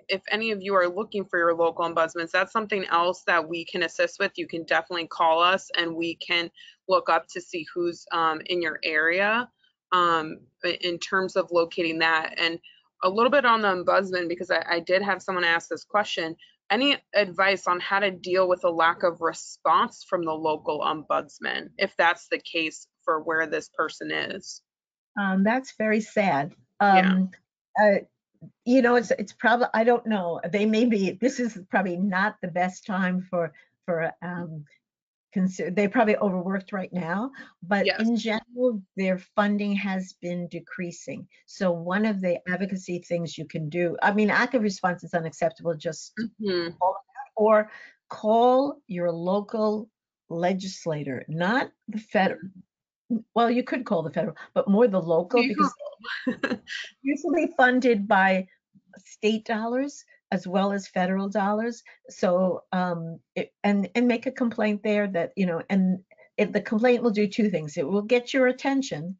if any of you are looking for your local ombudsmans, that's something else that we can assist with. You can definitely call us and we can look up to see who's in your area in terms of locating that. And a little bit on the ombudsman, because I did have someone ask this question. Any advice on how to deal with a lack of response from the local ombudsman, if that's the case for where this person is? That's very sad. Yeah. Uh, it's probably, I don't know. This is probably not the best time for they're probably overworked right now, but Yes. in general, their funding has been decreasing. So one of the advocacy things you can do, I mean, active response is unacceptable, just Mhm. call them out, or call your local legislator, not the federal. Well, you could call the federal, but more the local, Behavioral. because usually funded by state dollars as well as federal dollars. So and make a complaint there, that and the complaint will do two things. It will get your attention,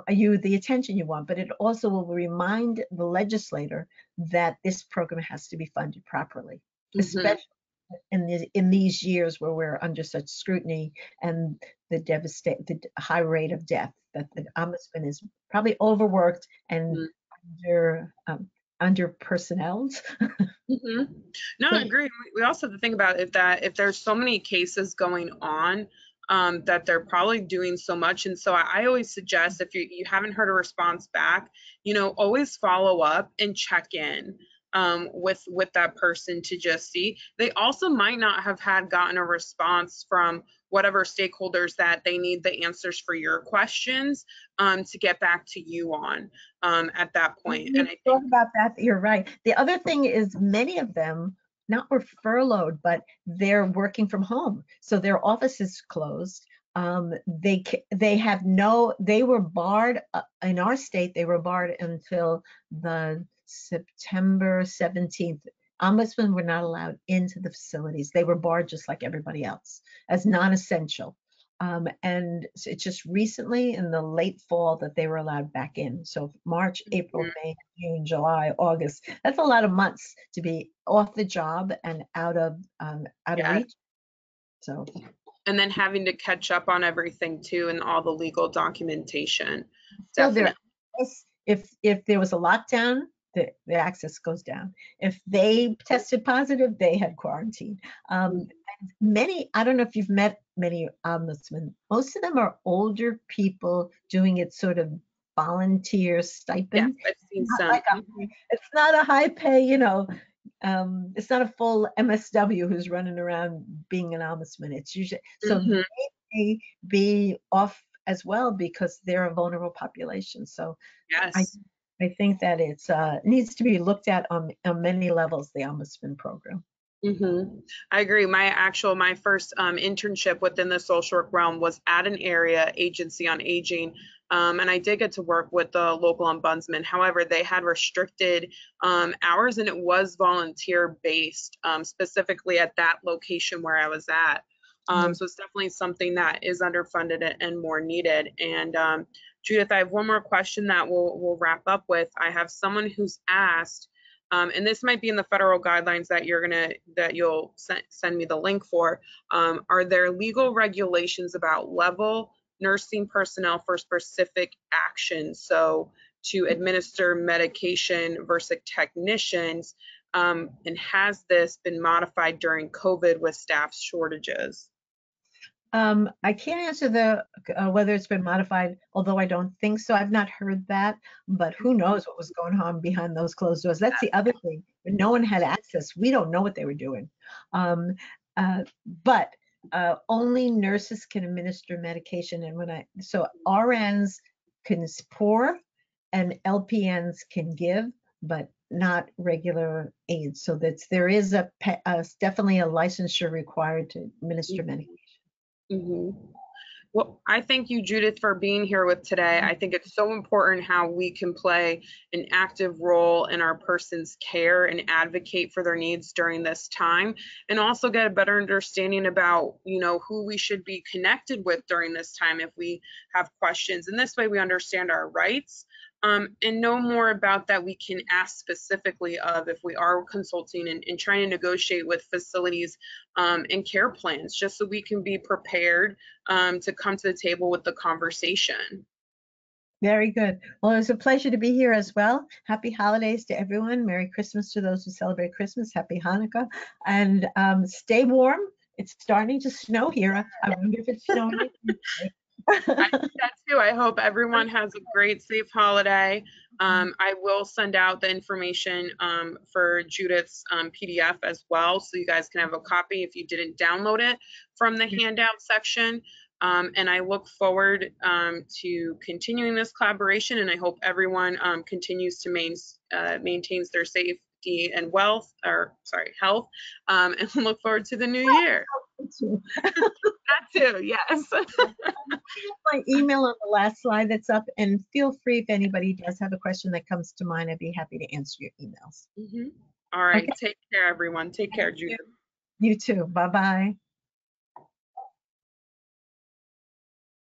you the attention you want, but it also will remind the legislator that this program has to be funded properly, Mhm. especially in these years where we're under such scrutiny and the high rate of death, that the ombudsman is probably overworked and Mhm. under personneled. Mhm. No, I agree. We also have to think about if there's so many cases going on, that they're probably doing so much. And so I always suggest if you haven't heard a response back, always follow up and check in with that person to just see. They also might not have gotten a response from whatever stakeholders that they need the answers for your questions to get back to you on at that point. We And I thought think, about that. You're right. The other thing is many of them not were furloughed, but they're working from home, so their office is closed. They were barred in our state. They were barred until the September 17th. Ombudsmen were not allowed into the facilities. They were barred just like everybody else as non-essential. And it's just recently in the late fall that they were allowed back in. So March, April, May, June, July, August. That's a lot of months to be off the job and out of yeah. reach. So And then having to catch up on everything too and all the legal documentation. still there. Definitely. If there was a lockdown, the access goes down. If they tested positive, they had quarantine. I don't know if you've met many ombudsmen. Most of them are older people doing it sort of volunteer Yes, stipend. I've seen Not some. like it's not a high pay, it's not a full MSW who's running around being an ombudsman. It's usually so Mhm. they may be off as well because they're a vulnerable population. So I Yes. I think that it's needs to be looked at on many levels, the ombudsman program. I agree. My first internship within the social work realm was at an area agency on aging. And I did get to work with the local ombudsman. However, they had restricted hours and it was volunteer based, specifically at that location where I was at. Yeah. So it's definitely something that is underfunded and more needed. And Judith, I have one more question that we'll wrap up with. I have someone who's asked, and this might be in the federal guidelines that you'll send me the link for. Are there legal regulations about level nursing personnel for specific actions? So to administer medication versus technicians, and has this been modified during COVID with staff shortages? I can't answer the whether it's been modified, although I don't think so. I've not heard that, but who knows what was going on behind those closed doors. That's the other thing. No one had access. We don't know what they were doing. Um, but only nurses can administer medication. And so RNs can pour and LPNs can give, but not regular aides. So there is definitely a licensure required to administer medication. Mhm. Well, I thank you, Judith, for being here with today. I think it's so important how we can play an active role in our person's care and advocate for their needs during this time, and also get a better understanding about, who we should be connected with during this time if we have questions. And this way we understand our rights, and know more about that we can ask specifically of if we are consulting and trying to negotiate with facilities and care plans, just so we can be prepared to come to the table with the conversation. Very good. Well, it was a pleasure to be here as well. Happy holidays to everyone. Merry Christmas to those who celebrate Christmas. Happy Hanukkah. And stay warm. It's starting to snow here. I wonder if it's snowing. I think that too. I hope everyone has a great, safe holiday. I will send out the information for Judith's PDF as well, so you guys can have a copy if you didn't download it from the handout section. And I look forward to continuing this collaboration, and I hope everyone continues to maintains their safety and health, and look forward to the new year. That too, yes. My email on the last slide that's up, and feel free if anybody does have a question that comes to mind, I'd be happy to answer your emails. All right. Okay. Take care, everyone. Take care, You Judith. you too. Bye-bye.